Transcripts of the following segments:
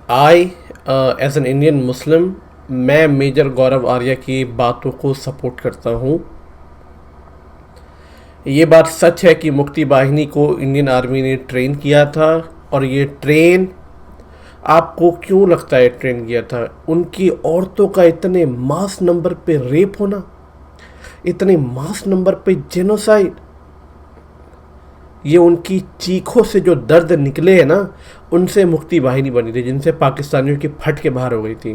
I as an Indian Muslim मैं major Gaurav Arya की बातों को सपोर्ट करता हूँ। ये बात सच है कि मुक्ति वाहिनी को इंडियन आर्मी ने ट्रेन किया था, और ये ट्रेन आपको क्यों लगता है ट्रेन किया था? उनकी औरतों का इतने मास नंबर पे रेप होना, इतने मास नंबर पे जेनोसाइड, ये उनकी चीखों से जो दर्द निकले हैं ना, उनसे मुक्ति वाहिनी बनी थी, जिनसे पाकिस्तानियों की फट के बाहर हो गई थी।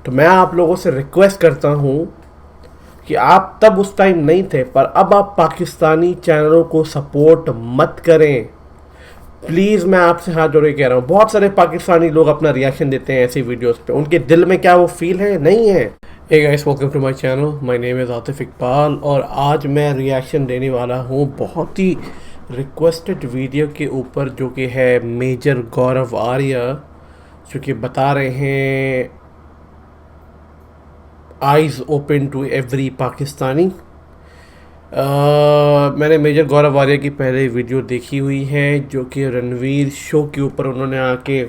तो मैं आप लोगों से रिक्वेस्ट करता हूँ कि आप तब उस टाइम नहीं थे, पर अब आप पाकिस्तानी चैनलों को सपोर्ट मत करें। प्लीज़ मैं आपसे हाथ जोड़ के कह रहा हूँ। बहुत सारे पाकिस्तानी लोग अपना रिएक्शन देते हैं ऐसी वीडियोस पे, उनके दिल में क्या वो फील है? नहीं है। Hey guys, welcome to my channel, my name is Atif Iqbal, और आज मैं रिएक्शन देने वाला हूँ बहुत ही रिक्वेस्टेड वीडियो के ऊपर, जो कि है मेजर गौरव आर्या, जो कि बता रहे हैं eyes open to every Pakistani. मैंने मेजर गौरव आर्या की पहले वीडियो देखी हुई है, जो कि रणवीर शो के ऊपर उन्होंने आके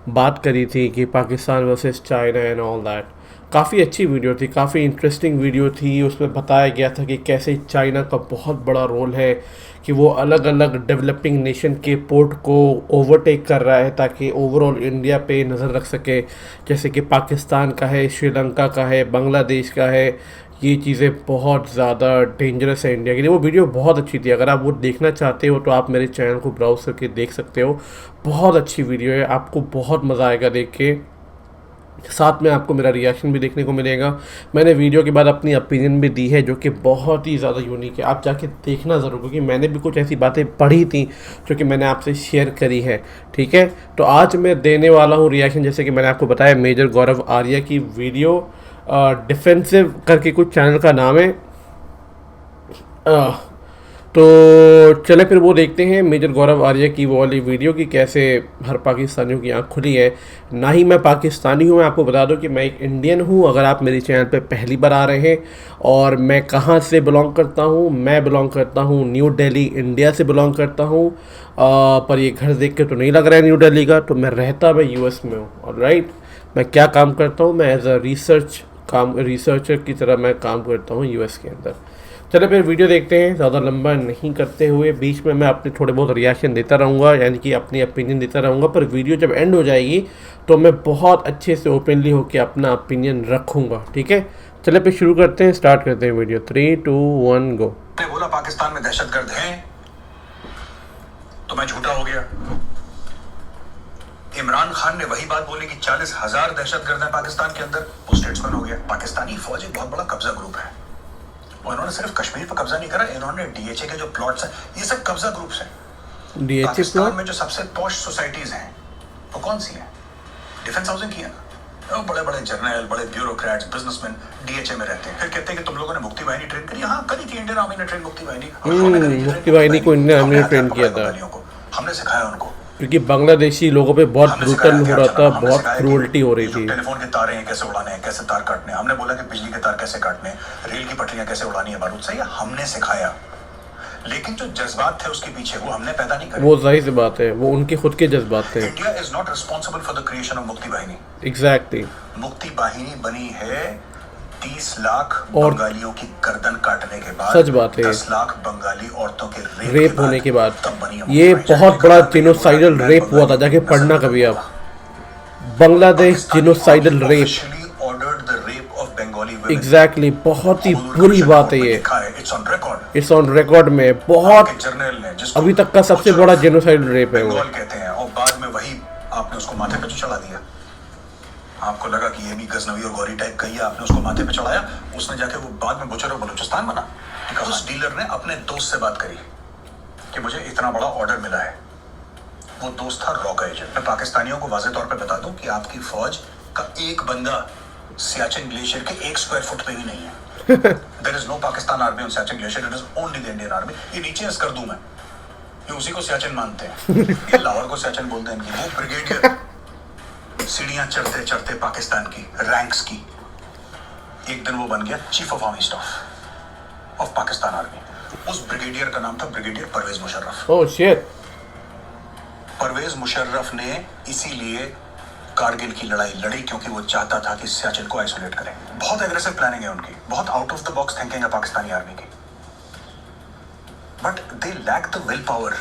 बात करी थी कि Pakistan versus China and all that. काफ़ी अच्छी वीडियो थी, काफ़ी इंटरेस्टिंग वीडियो थी। उसमें बताया गया था कि कैसे चाइना का बहुत बड़ा रोल है कि वो अलग अलग डेवलपिंग नेशन के पोर्ट को ओवरटेक कर रहा है ताकि ओवरऑल इंडिया पे नज़र रख सके, जैसे कि पाकिस्तान का है, श्रीलंका का है, बांग्लादेश का है। ये चीज़ें बहुत ज़्यादा डेंजरस है इंडिया के लिए। वो वीडियो बहुत अच्छी थी, अगर आप वो देखना चाहते हो तो आप मेरे चैनल को ब्राउज़ करके देख सकते हो। बहुत अच्छी वीडियो है, आपको बहुत मज़ा आएगा देख के। साथ में आपको मेरा रिएक्शन भी देखने को मिलेगा। मैंने वीडियो के बाद अपनी ओपिनियन भी दी है, जो कि बहुत ही ज़्यादा यूनिक है। आप जाके देखना ज़रूर, क्योंकि मैंने भी कुछ ऐसी बातें पढ़ी थी जो कि मैंने आपसे शेयर करी है। ठीक है, तो आज मैं देने वाला हूँ रिएक्शन, जैसे कि मैंने आपको बताया, मेजर गौरव आर्या की वीडियो। डिफेंसिव करके कुछ चैनल का नाम है। तो चले फिर वो देखते हैं मेजर गौरव आर्या की वो वाली वीडियो की कैसे हर पाकिस्तानियों की आँख खुली है। ना ही मैं पाकिस्तानी हूँ, मैं आपको बता दूँ कि मैं एक इंडियन हूँ, अगर आप मेरे चैनल पे पहली बार आ रहे हैं। और मैं कहाँ से बिलोंग करता हूँ? मैं बिलोंग करता हूँ न्यू दिल्ली, इंडिया से बिलोंग करता हूँ। पर ये घर देख के तो नहीं लग रहा है न्यू दिल्ली का, तो मैं रहता मैं यूएस में हूँ। ऑलराइट, मैं क्या काम करता हूँ? मैं एज अ रिसर्चर की तरह मैं काम करता हूँ यूएस के अंदर। चलो फिर वीडियो देखते हैं, ज़्यादा लंबा नहीं करते हुए। बीच में मैं अपने थोड़े बहुत रिएक्शन देता रहूँगा, यानी कि अपनी ओपिनियन देता रहूँगा, पर वीडियो जब एंड हो जाएगी तो मैं बहुत अच्छे से ओपनली होकर अपना ओपिनियन रखूँगा। ठीक है, चलो फिर शुरू करते हैं, स्टार्ट करते हैं वीडियो। 3, 2, 1 गो। बोला पाकिस्तान में दहशतगर्द हैं तो मैं झूठा हो गया। इमरान खान ने वही बात बोली कि 40,000 दहशतगर्द हैं पाकिस्तान के अंदर, वो स्टेट्समैन हो गया। पाकिस्तानी फौज एक बहुत बड़ा कब्जा ग्रुप है, और इन्होंने सिर्फ कश्मीर पर कब्जा नहीं करा, इन्होंने डीएचए के जो प्लॉट्स हैं, ये सब कब्जा ग्रुप्स हैं। डीएचए पाकिस्तान में जो सबसे पॉश सोसाइटीज हैं वो कौन सी हैं? डिफेंस हाउसिंग की है ना। बड़े बड़े जर्नल, बड़े ब्यूरोक्रेट्स, बिजनेसमैन डीएचए में रहते हैं। फिर कहते हैं कि तुम लोगों ने मुक्ति वाहिनी ट्रेन करी। हाँ, करी थी, इंडियन आर्मी ने ट्रेन मुक्ति वाहिनी। मुक्ति वाहिनी को इंडियन आर्मी ने ट्रेन किया था, हमने सिखाया उनको, क्योंकि बांग्लादेशी लोगों पे बहुत ब्रूटल हो रहा था, बहुत क्रूरल्टी हो रही थी। टेलीफोन के तारे हैं कैसे उड़ाने हैं, कैसे तार काटने हैं, हमने बोला कि बिजली के तार कैसे काटने, रेल की पटरियां कैसे उड़ानी है बारूद से, हमने सिखाया। लेकिन जो जज्बात थे उसके पीछे, वो हमने पैदा नहीं करे। वो जाहिर सी बात है, वो उनके खुद के जज्बात थे। India is not responsible for the creation of मुक्ति वाहिनी। एग्जैक्टली। मुक्ति वाहिनी बनी है 30 लाख बंगालियों की गर्दन काटने के बाद। सच बात है, 10 लाख बंगाली औरतों के रेप होने के बाद। तब बनी ये बहुत बड़ा जेनोसाइडल रेप हुआ था, जाके पढ़ना कभी आप, बांग्लादेश जेनोसाइडल रेप। एग्जैक्टली, बहुत ही बुरी बात है ये। इट्स ऑन रिकॉर्ड में, बहुत अभी तक का सबसे बड़ा जेनोसाइडल रेप है वो। कहते हैं, और बाद में वही आपने उसको माथे पे चढ़ा दिया। आपको लगा कि ये भी गजनवी और गौरी टाइप का ही है, आपने उसको माथे पे चढ़ाया, उसने जाके वो बाद में बुचर और बलूचिस्तान बना। उस डीलर ने अपने दोस्त से बात करी कि मुझे इतना बड़ा ऑर्डर मिला है। वो दोस्त था रॉ का एजेंट। मैं पाकिस्तानियों को वाज़ेह तौर पे बता दूं कि आपकी फौज का एक बंदा सियाचिन ग्लेशियर के 1 स्क्वायर फुट पे भी नहीं है। There is no Pakistan army on Siachen glacier, it is only the Indian army. ये नीचे कर दूं मैं, ये उसी को सियाचिन मानते हैं। ये लाहौर को सियाचिन बोलते हैं इनकी। वो ब्रिगेडियर सीढ़ियां चढ़ते चढ़ते पाकिस्तान की रैंक्स की, एक दिन वो बन गया chief of army staff of Pakistan army. उस ब्रिगेडियर का नाम था brigadier Pervez Musharraf. Oh shit. Pervez Musharraf ने इसीलिए कारगिल की लड़ाई लड़ी क्योंकि वो चाहता था कि सियाचिन को आइसोलेट करें। बहुत एग्रेसिव प्लानिंग है उनकी, बहुत out of the box thinking है पाकिस्तानी आर्मी की, but they lack the will power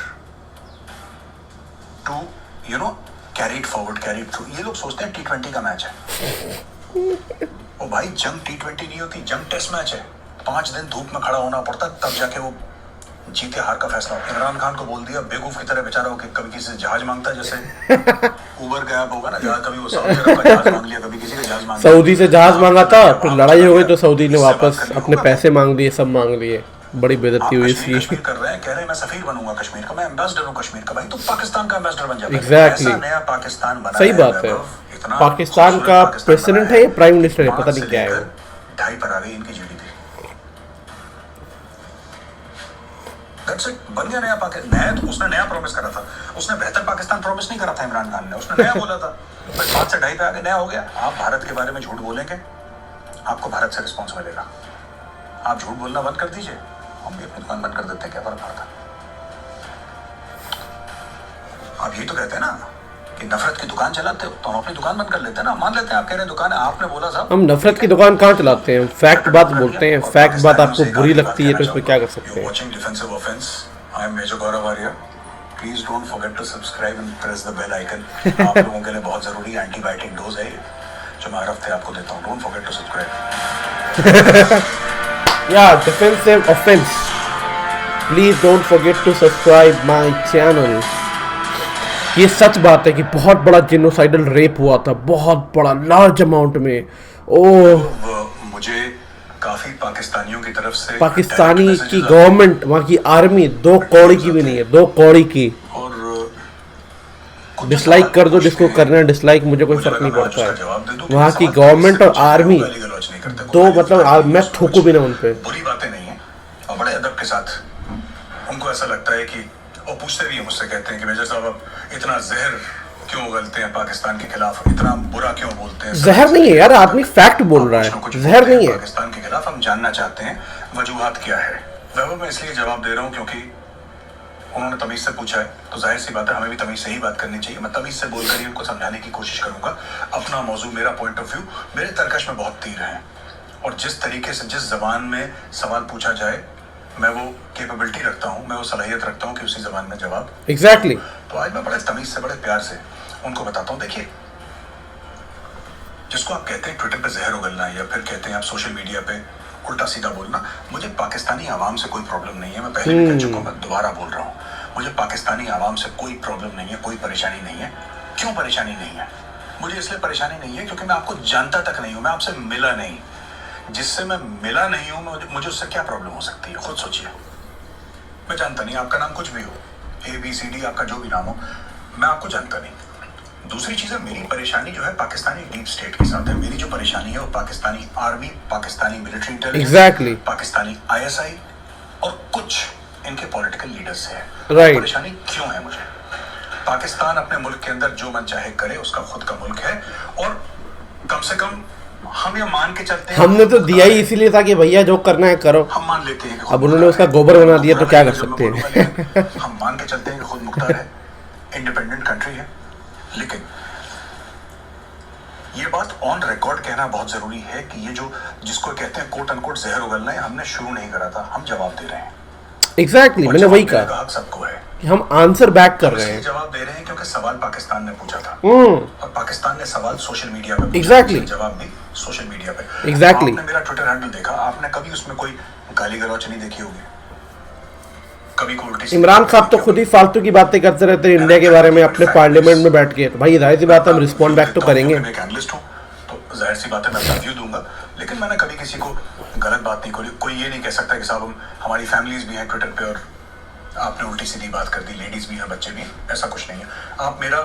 to carry it forward, carry it through. ये लोग सोचते हैं T20 का मैच है। ओ भाई, जंग T20 नहीं होती, जंग टेस्ट मैच है। 5 दिन धूप में खड़ा होना पड़ता, तब जाके वो जीते हार का फैसला। इमरान खान को बोल दिया बेवकूफ की तरह बेचारा हो कि कभी किसी से जहाज मांगता है, जैसे उबर गैप होगा ना, जहाज कभी वो सऊदी अरब का जहाज मांग लिया, कभी किसी का जहाज मांग लिया। सऊदी से जहाज मांगा था, फिर लड़ाई हो गई तो सऊदी ने वापस अपने पैसे मांग लिए, सब मांग लिए। बड़ी बेइज्जती हुई इसकी। कश्मीर कर रहे हैं, कह रहे हैं मैं सफीर बनूंगा कश्मीर का, मैं एम्बेसडर हूं कश्मीर का। भाई तो पाकिस्तान का एम्बेसडर बन जाता है। एग्जैक्टली, नया पाकिस्तान बना, सही बात है। पाकिस्तान का प्रेसिडेंट है, प्राइम मिनिस्टर है, पता नहीं क्या है वो। 2.5 पर आ गई इनकी जीडीपी। दैट्स इट, बन गया नया पाकिस्तान। तो उसने नया प्रॉमिस करा था, उसने बेहतर पाकिस्तान प्रॉमिस नहीं करा था इमरान खान ने, उसने नया बोला था। बस 5 से 2.5 पे आगे नया हो गया। आप भारत के बारे में झूठ बोलेंगे, आपको भारत से रिस्पॉन्स मिलेगा। आप झूठ बोलना बंद कर दीजिए, हम भी अपनी दुकान बंद कर देते हैं, क्या फर्क पड़ता। आप यही तो कहते हैं ना कि नफरत की दुकान चलाते हो, तो हम अपनी दुकान बंद कर लेते हैं ना। मान लेते हैं आप कह रहे हैं दुकान है, आपने बोला साहब। हम नफरत की दुकान कहाँ चलाते हैं, फैक्ट बात बोलते हैं। फैक्ट बात आपको बुरी लगती है तो इसमें क्या कर सकते हैं। Watching defensive offense, I am major Gaurav Arya. Please don't forget to subscribe and press the bell icon. आप लोगों के लिए बहुत जरूरी एंटीबायोटिक डोज है जो मैं हर हफ्ते आपको देता हूँ। Don't forget to subscribe. या defensive offence, please don't forget to subscribe my channel. ये सच बात है कि बहुत बड़ा जेनोसाइडल रेप हुआ था, बहुत बड़ा, लार्ज अमाउंट में। ओह, मुझे काफी पाकिस्तानियों की तरफ से, पाकिस्तानी की गवर्नमेंट, वहाँ की आर्मी 2 कौड़ी की भी नहीं है, 2 कौड़ी की। और डिसलाइक कर दो जिसको करना है डिसलाइक, मुझे कोई फर्क नहीं पड़ता है। वहाँ की गवर्नमेंट और आर्मी दो, मतलब मैं थूकू भी ना उन पे। बुरी बातें नहीं है, और बड़े अदब के साथ उनको ऐसा लगता है कि, और पूछते भी है मुझसे, कहते हैं कि मेजर साहब आप इतना जहर क्यों उगलते हैं पाकिस्तान के खिलाफ, इतना बुरा क्यों बोलते हैं। जहर नहीं है यार, आदमी फैक्ट बोल रहा है, जहर नहीं है। पाकिस्तान के खिलाफ हम जानना चाहते हैं वजूहात क्या है। वैभव, मैं इसलिए जवाब दे रहा हूँ क्योंकि उन्होंने तमीज से पूछा है, तो जाहिर सी बात है हमें भी तमीज से ही बात करनी चाहिए। मैं तमीज से बोलकर ही उनको समझाने की कोशिश करूंगा। अपना मौजू, मेरा पॉइंट ऑफ व्यू, मेरे तरकश में बहुत तीर हैं, और जिस तरीके से, जिस जबान में सवाल पूछा जाए, मैं वो कैपेबिलिटी रखता हूँ, मैं वो सलाहियत रखता हूँ कि उसी जबान में जवाब। एग्जैक्टली। तो आज मैं बड़े तमीज से, बड़े प्यार से उनको बताता हूँ। देखिए, जिसको आप कहते हैं ट्विटर पे जहर उगलना, या फिर कहते हैं आप सोशल मीडिया पे उल्टा सीधा बोलना, मुझे पाकिस्तानी आवाम से कोई प्रॉब्लम नहीं है। मैं पहले भी कह चुका हूँ, मैं दोबारा बोल रहा हूँ, मुझे पाकिस्तानी आवाम से कोई प्रॉब्लम नहीं है, कोई परेशानी नहीं है। क्यों परेशानी नहीं है? मुझे इसलिए परेशानी नहीं है क्योंकि मैं आपको जानता तक नहीं हूँ, मैं आपसे मिला नहीं। जिससे मैं मिला नहीं हूँ, मुझे उससे क्या प्रॉब्लम हो सकती है? खुद सोचिए। मैं जानता नहीं, आपका नाम कुछ भी हो, ABCD, आपका जो भी नाम हो, मैं आपको जानता नहीं। दूसरी चीज़ है, मेरी परेशानी जो है पाकिस्तानी डीप स्टेट के साथ है। मेरी जो परेशानी है वो Pakistani army, Pakistani military intelligence, exactly, Pakistani ISI और कुछ इनके पॉलिटिकल लीडर्स से है। राइट। परेशानी क्यों है मुझे? पाकिस्तान अपने मुल्क के अंदर जो मन चाहे करे, उसका खुद का मुल्क है, और कम से कम हम ये मान के चलते हैं। हमने तो दिया ही इसीलिए था कि भैया जो करना है करो। हम मान लेते हैं कि अब उन्होंने उसका गोबर बना दिया तो क्या कर सकते हैं। हम मान के चलते हैं कि खुद मुख्तार है, इंडिपेंडेंट कंट्री है। लेकिन ये बात ऑन रिकॉर्ड कहना बहुत जरूरी है कि ये जो, जिसको कहते हैं कोट अनकोट जहर उगलना है, हमने शुरू नहीं करा था, हम जवाब दे रहे हैं। एग्जैक्टली, मैंने वही कहा हक सबको है कि हम आंसर बैक कर रहे हैं। जवाब दे रहे हैं क्योंकि सवाल पाकिस्तान ने पूछा था, और पाकिस्तान ने सवाल सोशल मीडिया पे एग्जैक्टली, जवाब भी सोशल मीडिया पे। एग्जैक्टली। आपने मेरा ट्विटर हैंडल देखा, आपने कभी उसमें कोई गाली गलौच नहीं देखी होगी, कभी कोई उल्टी। इमरान साहब तो खुद ही फालतू की बातें करते रहते हैं इंडिया के बारे में अपने पार्लियामेंट में बैठ के। तो भाई जाहिर सी बात है हम रिस्पॉन्ड बैक तो करेंगे। मैं एक एनालिस्ट हूं, तो जाहिर सी बात है मैं अपना व्यू दूंगा, लेकिन मैंने कभी किसी को गलत बात नहीं करी। कोई ये नहीं कह सकता कि साहब हमारी फैमिलीज भी हैं ट्विटर पे और आपने उल्टी सीधी बात कर दी, लेडीज भी हैं, बच्चे भी हैं, ऐसा कुछ नहीं है। आप मेरा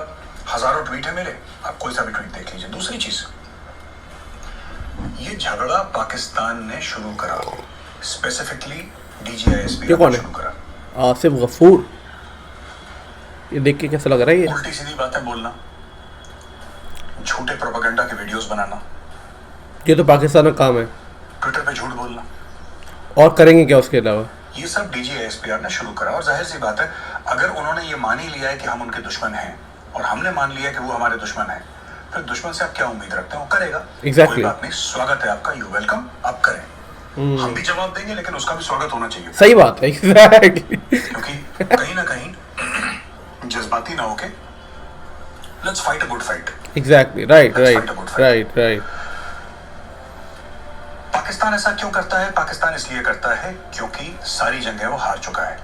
हजारों ट्वीट है मेरे, आप कोई सा भी ट्वीट देख लीजिए। दूसरी चीज, ये झगड़ा पाकिस्तान ने शुरू करा, स्पेसिफिकली DGISP ने शुरू करा। आसिफ गफूर, ये देख के कैसा लग रहा है? ये उल्टी सीधी बातें बोलना, झूठे प्रोपेगेंडा के वीडियोस बनाना, ये तो पाकिस्तान का काम है। ट्विटर पे झूठ बोलना, और करेंगे क्या उसके अलावा? ये सब DGISPR ने शुरू करा और जाहिर सी बात है अगर उन्होंने ये मान ही लिया है कि हम उनके दुश्मन हैं और हमने मान लिया कि वो हमारे दुश्मन हैं, फिर दुश्मन से आप क्या उम्मीद रखते हैं? वो करेगा। Exactly. कोई बात नहीं, स्वागत है आपका, यू वेलकम, आप करें। हम भी जवाब देंगे लेकिन उसका भी स्वागत होना चाहिए। सही बात है, एग्जैक्टली। क्योंकि कहीं ना कहीं जज्बाती ना होके let's fight a good fight. Exactly, right. Pakistan ऐसा क्यों करता है? पाकिस्तान इसलिए करता है क्योंकि सारी जंगें वो हार चुका है।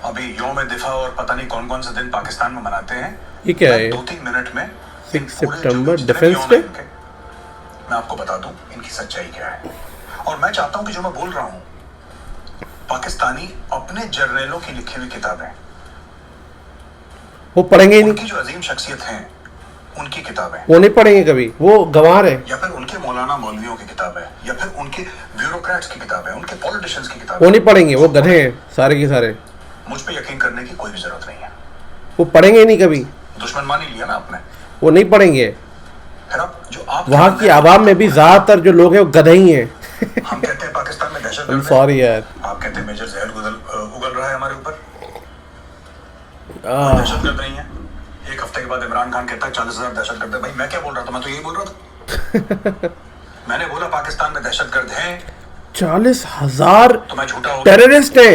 अभी यौम दिफा और पता नहीं कौन कौन से दिन पाकिस्तान में मनाते हैं। ये क्या है? 2-3 मिनट में 6 सितंबर डिफेंस डे। मैं आपको बता दूं इनकी सच्चाई क्या है। और मैं चाहता हूं कि जो मैं बोल रहा हूं पाकिस्तानी अपने जर्नलों की लिखी हुई किताबें, वो पढ़ेंगे ही नहीं। उनकी जो अजीम शख्सियत हैं उनकी किताबें वो नहीं पढ़ेंगे कभी, वो गंवार है। या फिर उनके मौलाना मौलवियों की किताबें या फिर उनके ब्यूरोक्रेट्स की किताबें, उनके पॉलिटिशियंस की किताबें, वो नहीं पढ़ेंगे, वो गधे हैं सारे के सारे। मुझ पे यकीन करने की कोई भी जरूरत नहीं है। वो पढ़ेंगे ही नहीं कभी। दुश्मन मान ही लिया ना आपने, वो नहीं पढ़ेंगे। फिर आप जो आप वहाँ की आवाम में भी ज्यादातर जो लोग हैं वो गधे ही हैं। हम कहते हैं पाकिस्तान में दहशत I'm गर्द है। sorry यार। आप कहते हैं मेजर जहर उगल रहा है हमारे ऊपर। दहशत गर्द नहीं है। एक हफ्ते के बाद इमरान खान कहता है 40,000 दहशत गर्द है। भाई मैं क्या बोल रहा था? मैं तो यही बोल रहा था। मैंने बोला पाकिस्तान में दहशत गर्द हैं। 40,000 तो मैं झूठा हो गया? टेररिस्ट है।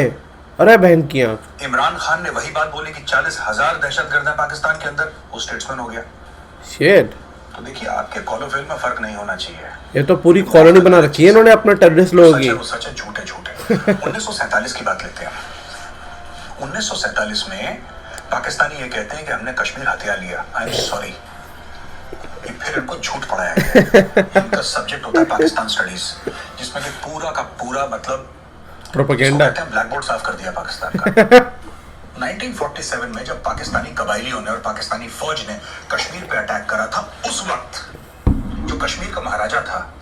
अरे बहन की आंख। इमरान खान ने वही बात बोली कि 40,000 दहशत गर्द है पाकिस्तान के अंदर, वो स्टेट्समैन हो गया। शिट। तो देखिए आपके कॉलोफेल में फर्क नहीं होना चाहिए। ये तो पूरी कॉलोनी बना रखी है इन्होंने अपने टेररिस्ट लोगों की। सच है, झूठ है, झूठ है। 1947 की बात लेते हैं। 1947 में पाकिस्तानी ये कहते हैं कि हमने कश्मीर हथिया लिया। आई एम सॉरी, फिर इनको झूठ पढ़ाया गया। इनका सब्जेक्ट होता है पाकिस्तान स्टडीज, जिसमें कि पूरा का पूरा मतलब प्रोपेगेंडा। ब्लैक बोर्ड साफ कर दिया पाकिस्तान का। 1947 में जब पाकिस्तानी कबायलियों ने और पाकिस्तानी फौज ने कश्मीर पे अटैक करा था, उस वक्त जो कश्मीर का महाराजा था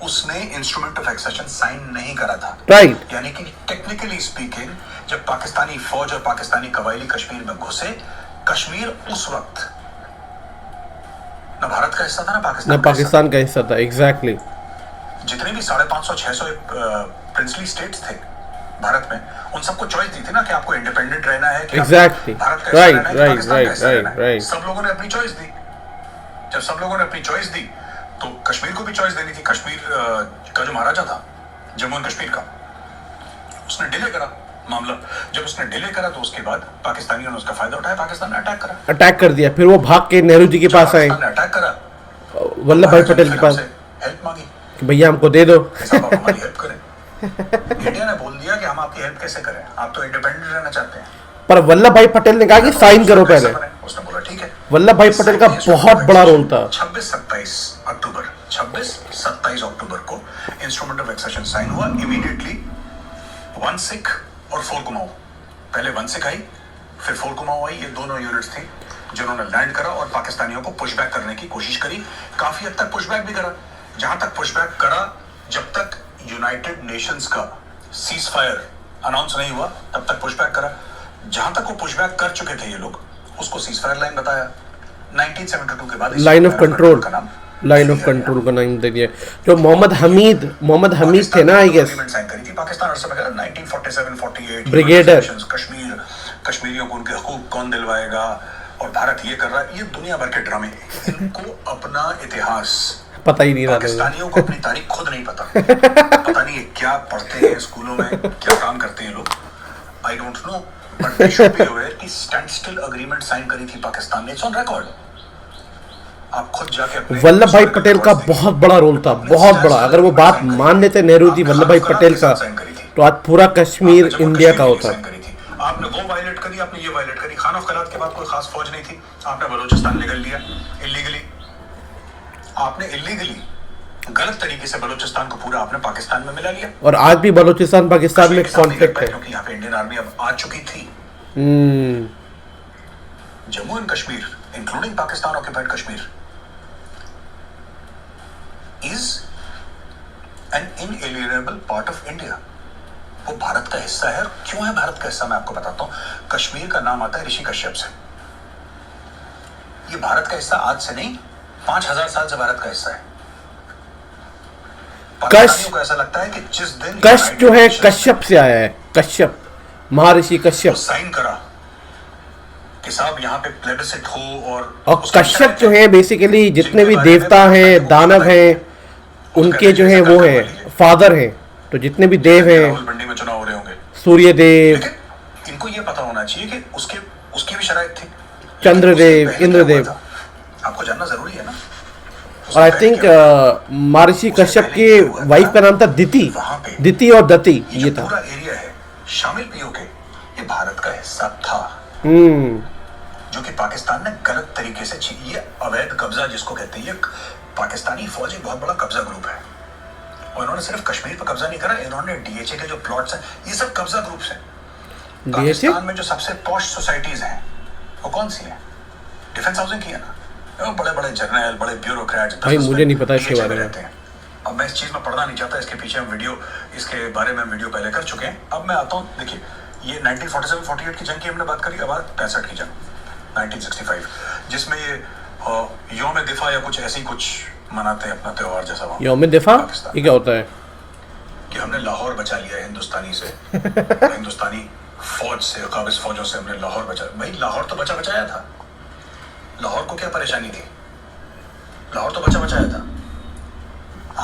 उसने इंस्ट्रूमेंट ऑफ एक्सेशन साइन नहीं करा था। राइट। यानी कि टेक्निकली स्पीकिंग जब पाकिस्तानी फौज और पाकिस्तानी कबायली कश्मीर में घुसे, कश्मीर उस वक्त ना भारत का हिस्सा था ना पाकिस्तान का हिस्सा था। एग्जैक्टली। जितने भी 550-600 प्रिंसली स्टेट्स थे भारत में, उन सबको चॉइस दी थी ना कि आपको इंडिपेंडेंट रहना है कि एग्जैक्टली। भारत का हिस्सा रहना है, राइट। सब लोगों ने अपनी चॉइस दी। जब सब लोगों ने अपनी चॉइस दी तो कश्मीर को भी चॉइस देनी थी। कश्मीर का जो महाराजा था जम्मू एंड कश्मीर का, उसने डिले करा मामला। जब उसने डिले करा तो उसके बाद पाकिस्तानियों ने उसका फायदा उठाया, पाकिस्तान ने अटैक कर दिया। फिर वो भाग के नेहरू जी के पास आए, अटैक करा, वल्लभ भाई पटेल के पास हेल्प मांगी कि भैया हमको दे दो, आप हमारी हेल्प करें। इंडिया ने बोल दिया कि हम आपकी हेल्प कैसे करें, आप तो इंडिपेंडेंट रहना चाहते हैं। पर वल्लभ भाई पटेल ने कहा कि साइन करो पहले। उसने बोला ठीक है। वल्लभ भाई पटेल का बहुत बड़ा रोल था। 26-27 अक्टूबर को इंस्ट्रूमेंट ऑफ एक्सेशन साइन हुआ। इमीडिएटली 1 सिख और 4 कुमाऊं, पहले 1 सिख आई फिर 4 कुमाऊं आई। ये दोनों यूनिट्स थी जिन्होंने लैंड करा और पाकिस्तानियों को पुशबैक करने की कोशिश करी। काफी हद तक पुशबैक भी करा। जहां तक पुशबैक करा, जब तक यूनाइटेड नेशंस का सीज फायर अनाउंस नहीं हुआ तब तक पुशबैक करा। जहां तक वो पुशबैक कर चुके थे ये लोग, उसको सीज फायर लाइन बताया। 1972 के बाद लाइन ऑफ कंट्रोल का नाम दे दिया। जो मोहम्मद हमीद थे ना, आई गेस साइन करी थी पाकिस्तान। और समय 1947-48 ब्रिगेडियर कश्मीरियों को उनके हकूक कौन दिलवाएगा और भारत ये कर रहा है। ये दुनिया भर के ड्रामे। इनको अपना इतिहास पता ही नहीं रहा। पाकिस्तानियों को अपनी तारीख खुद नहीं पता। पता नहीं क्या पढ़ते हैं स्कूलों में, क्या काम करते हैं लोग, I don't know, but they should be aware कि स्टैंड स्टिल एग्रीमेंट साइन करी थी पाकिस्तान ने। It's on record. आप खुद जाके वल्लभ भाई पटेल का बहुत बड़ा रोल था, बहुत बड़ा। अगर वो बात मान लेते नेहरू जी वल्लभ भाई पटेल का, तो आज पूरा कश्मीर इंडिया का होता। आपने वो वायलेट करी, आपने ये वायलेट करी। खान ऑफ खैरात के बाद कोई खास फौज नहीं थी, आपने बलूचिस्तान ले लिया इलीगली। आपने इलीगली गलत तरीके से बलूचिस्तान को पूरा आपने पाकिस्तान में मिला लिया। और आज भी बलूचिस्तान पाकिस्तान में कॉन्फ्लिक्ट है, क्योंकि यहाँ पे इंडियन आर्मी अब आ चुकी थी। Jammu and Kashmir including Pakistan occupied Kashmir is an inalienable part of India. वो भारत का हिस्सा है। क्यों है भारत का हिस्सा, मैं आपको बताता हूं। कश्मीर का नाम आता है ऋषि कश्यप से। ये भारत का हिस्सा आज से नहीं, 5,000 साल से भारत का हिस्सा है। पाकिस्तानियों को ऐसा लगता है कि जिस दिन कश जो है कश्यप से आया है, कश्यप, महर्षि कश्यप साइन करा कि साहब यहाँ पे प्लेबिसिट हो और कश्यप जो है बेसिकली जितने भी देवता हैं, दानव हैं, उनके जो है वो हैं फादर हैं, तो जितने भी देव हैं, मंडी में चुनाव हो रहे होंगे, सूर्य देव, लेकिन इनको ये पता होना चाहिए कि उसकी भी शराइत थी, चंद्रदेव, इंद्रदेव। आपको जानना जरूरी है ना। और आई थिंक महर्षि कश्यप की वाइफ का नाम था दिति, दिति और दति, ये था। पूरा एरिया है शामिल पीओके, ये भारत का हिस्सा था, जो कि पाकिस्तान ने गलत तरीके से ये अवैध कब्जा जिसको कहते हैं, पाकिस्तानी फौज एक बहुत बड़ा कब्जा ग्रुप है और इन्होंने सिर्फ कश्मीर पर कब्जा नहीं करा, इन्होंने डीएचए के जो प्लॉट्स हैं ये सब कब्जा ग्रुप्स हैं। पाकिस्तान में जो सबसे पॉश सोसाइटीज हैं वो कौन सी हैं? डिफेंस हाउसिंग की है ना, बड़े बड़े जर्नल, बड़े ब्यूरोक्रेट्स, भाई मुझे नहीं पता इसके बारे में। अब मैं इस चीज में पढ़ना नहीं चाहता, इसके पीछे हम वीडियो, इसके बारे में वीडियो पहले कर चुके हैं। अब मैं आता हूँ, देखिए ये 1947-48 की जंग की हमने बात करी, अब 65 की जंग 1965, जिसमें ये यौम दिफा या कुछ ऐसी कुछ मनाते हैं अपना त्योहार जैसा। वहाँ यौम दिफा ये क्या होता है? कि हमने लाहौर बचा लिया हिंदुस्तानी से हिंदुस्तानी फौज से, काबिज फौजों से हमने लाहौर बचा। भाई लाहौर तो बचाया था, लाहौर को क्या परेशानी थी? लाहौर तो बचाया था।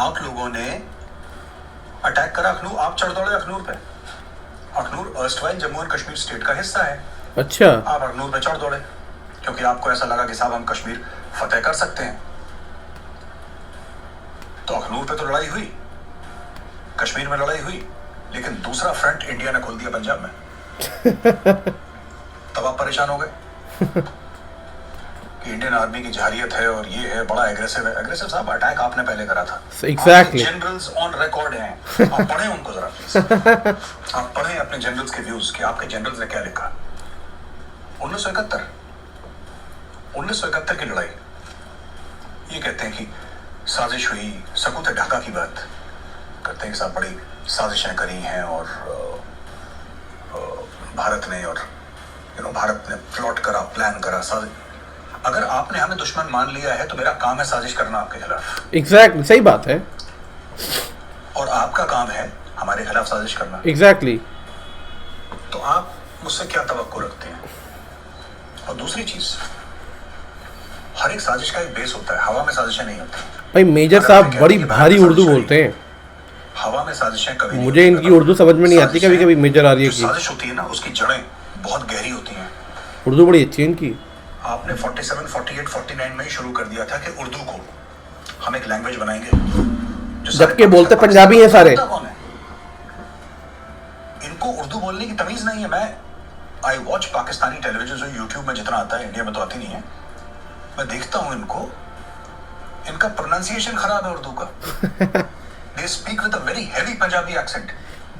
आप लोगों ने अटैक करा अखनूर, आप चढ़ दौड़े अखनूर पे। Akhnoor erstwhile Jammu and Kashmir state का हिस्सा है। अच्छा, आप अखनूर पे चढ़ दौड़े क्योंकि आपको ऐसा लगा कि साहब हम कश्मीर फतेह कर सकते हैं। तो अखनूर पे तो लड़ाई हुई, कश्मीर में लड़ाई हुई, लेकिन दूसरा फ्रंट इंडिया ने खोल दिया पंजाब में। तब आप परेशान हो गए कि इंडियन आर्मी की जहारियत है और ये है, बड़ा एग्रेसिव है। एग्रेसिव साहब अटैक आपने पहले करा था। एग्जैक्टली, जनरल्स ऑन रिकॉर्ड हैं, आप पढ़ें उनको जरा प्लीज। आप पढ़ें अपने जनरल्स के व्यूज कि आपके जनरल्स ने क्या लिखा। 1971 की लड़ाई, ये कहते हैं कि साजिश हुई, सकूत ढाका की बात करते हैं कि साहब बड़ी साजिशें करी हैं और भारत ने, और भारत ने प्लॉट करा, प्लान करा, अगर आपने हमें दुश्मन मान लिया है तो मेरा काम है साजिश करना आपके खिलाफ। एग्जैक्टली, सही बात है। और आपका काम है हमारे खिलाफ साजिश करना। एग्जैक्टली। तो आप मुझसे क्या तवक्को रखते हैं? और दूसरी चीज, हर एक साजिश का एक बेस होता है, हवा में साजिशें नहीं होती। भाई मेजर साहब बड़ी भारी उर्दू बोलते हैं, हवा में साजिशें कभी नहीं। मुझे इनकी उर्दू समझ में नहीं आती कभी कभी। मेजर आ रही है कि साजिश होती है ना, उसकी जड़ें बहुत गहरी होती हैं। उर्दू बड़ी अच्छी है इनकी। आपने 47, 48, 49 में ही शुरू कर दिया था कि उर्दू को हम एक लैंग्वेज बनाएंगे, जबकि बोलते पंजाबी हैं सारे। कौन है? इनको उर्दू बोलने की तमीज नहीं है। मैं आई वॉच पाकिस्तानी टेलीविजन, जो यूट्यूब में जितना आता है, इंडिया में तो आती नहीं है। मैं देखता हूं इनको, इनका प्रोनाउंसिएशन खराब है उर्दू का। They speak with a very heavy Punjabi accent.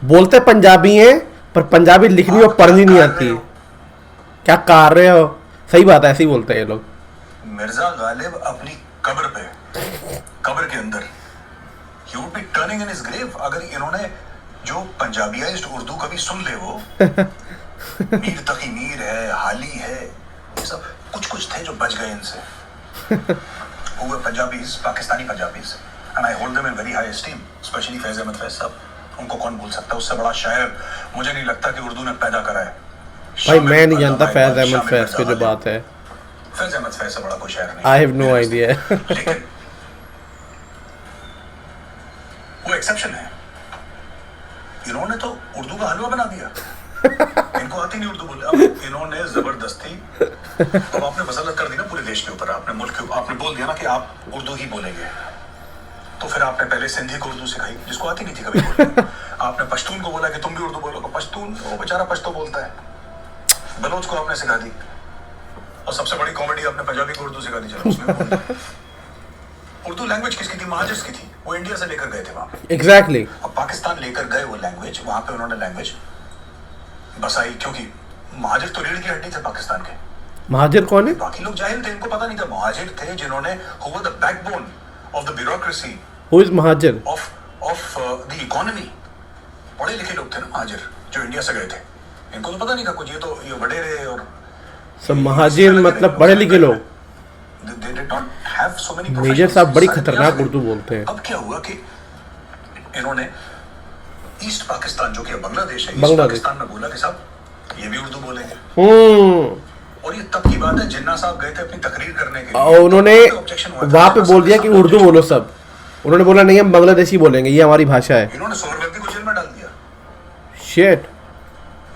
बोलते पंजाबी हैं पर पंजाबी लिखनी और पढ़नी नहीं आती। क्या कर रहे हो? सही बात है, ऐसे ही बोलते हैं ये लोग। मिर्जा गालिब अपनी कब्र पे, कब्र के अंदर, he would be turning in his grave अगर इन्होंने जो पंजाबियाइज्ड उर्दू कभी सुन ले। वो मीर तकी मीर है, हाली है, ये सब कुछ थे जो बच गए इनसे। वो Punjabis, Pakistani Punjabis, and I hold them in very high esteem, especially फैज़ अहमद फैज़ साहब। उनको कौन भूल सकता है? उससे बड़ा शायर मुझे नहीं लगता कि उर्दू ने पैदा करा है। भाई मैं नहीं जानता फैज़ अहमद फैज़ की जो बात है। फैज़ अहमद फैज़ से बड़ा कोई शायर नहीं। I have no idea। लेकिन वो एक्सेप्शन है। इन्होंने तो उर्दू का हलवा बना दिया। इनको आती नहीं उर्दू बोले। अब इन्होंने जबरदस्ती, अब आपने मसलत कर दी ना पूरे देश के ऊपर, आपने मुल्क के ऊपर, आपने बोल दिया ना कि आप उर्दू ही बोलेंगे। तो फिर आपने पहले सिंधी को उर्दू सिखाई, जिसको आती नहीं थी कभी बोलने। आपने पश्तून को बोला कि तुम भी उर्दू बोलोगे। पश्तून, वो बेचारा पश्तो बोलता है। बलोच को आपने सिखा दी, और सबसे बड़ी कॉमेडी आपने पंजाबी को उर्दू सिखा दी। चलो उसमें भी बोलता है। उर्दू लैंग्वेज किसकी थी? महाजिर्स की थी। वो इंडिया से लेकर गए थे वहां। एग्जैक्टली। और पाकिस्तान लेकर गए वो लैंग्वेज, वहां पे उन्होंने लैंग्वेज बसाई, क्योंकि महाजिर तो रीढ़ की हड्डी थे पाकिस्तान के। महाजिर कौन है? बाकी लोग जाहिल थे, इनको पता नहीं था। महाजिर थे जिन्होंने, who were the backbone of the bureaucracy, Who is Muhajir? of the economy। पढ़े लिखे लोग थे ना महाजिर, जो इंडिया से गए थे। इनको तो पता नहीं था कुछ, ये तो ये वडेरे और सब महाजिर मतलब बड़े लिखे लोग। They did not have so many major साहब बड़ी खतरनाक उर्दू बोलते हैं। अब क्या हुआ कि इन्होंने ईस्ट पाकिस्तान जो कि बांग्लादेश है, ईस्ट बांग्लादेश। पाकिस्तान में बोला कि साहब ये भी उर्दू बोलेंगे। और ये तब की बात है, जिन्ना साहब गए थे अपनी तकरीर करने के और लिए, उन्होंने तो ऑब्जेक्शन हुआ था। वहां पे बोल दिया कि उर्दू बोलो सब। उन्होंने बोला नहीं हम बांग्लादेशी बोलेंगे, ये हमारी भाषा है। इन्होंने सोहरवर्दी को जेल में डाल दिया। शिट।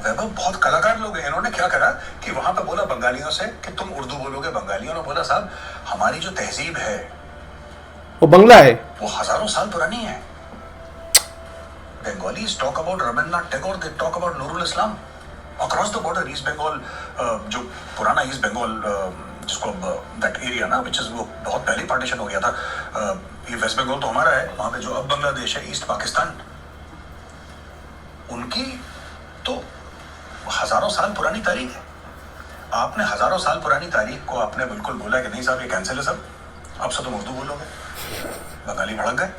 वैभव बहुत कलाकार लोग हैं। इन्होंने क्या करा कि वहां पे बोला बंगालियों से कि तुम उर्दू बोलोगे। बंगालियों ने बोला साहब हमारी जो तहजीब है वो बंगला है। वो हजारों साल पुरानी है। Bengalis talk about Rabindranath Tagore, they talk about Nurul Islam across the border. East Bengal, जो पुराना ईस्ट बंगाल जिसको दैट एरिया ना, विच इज वो बहुत पहले पार्टीशन हो गया था। ये वेस्ट बंगाल तो हमारा है, वहां पे जो अब बांग्लादेश है, ईस्ट पाकिस्तान, उनकी तो हजारों साल पुरानी तारीख है। आपने हजारों साल पुरानी तारीख को आपने बिल्कुल बोला कि नहीं साहब ये कैंसिल है सब, अब से तुम उर्दू बोलोगे। बंगाली भड़क गए।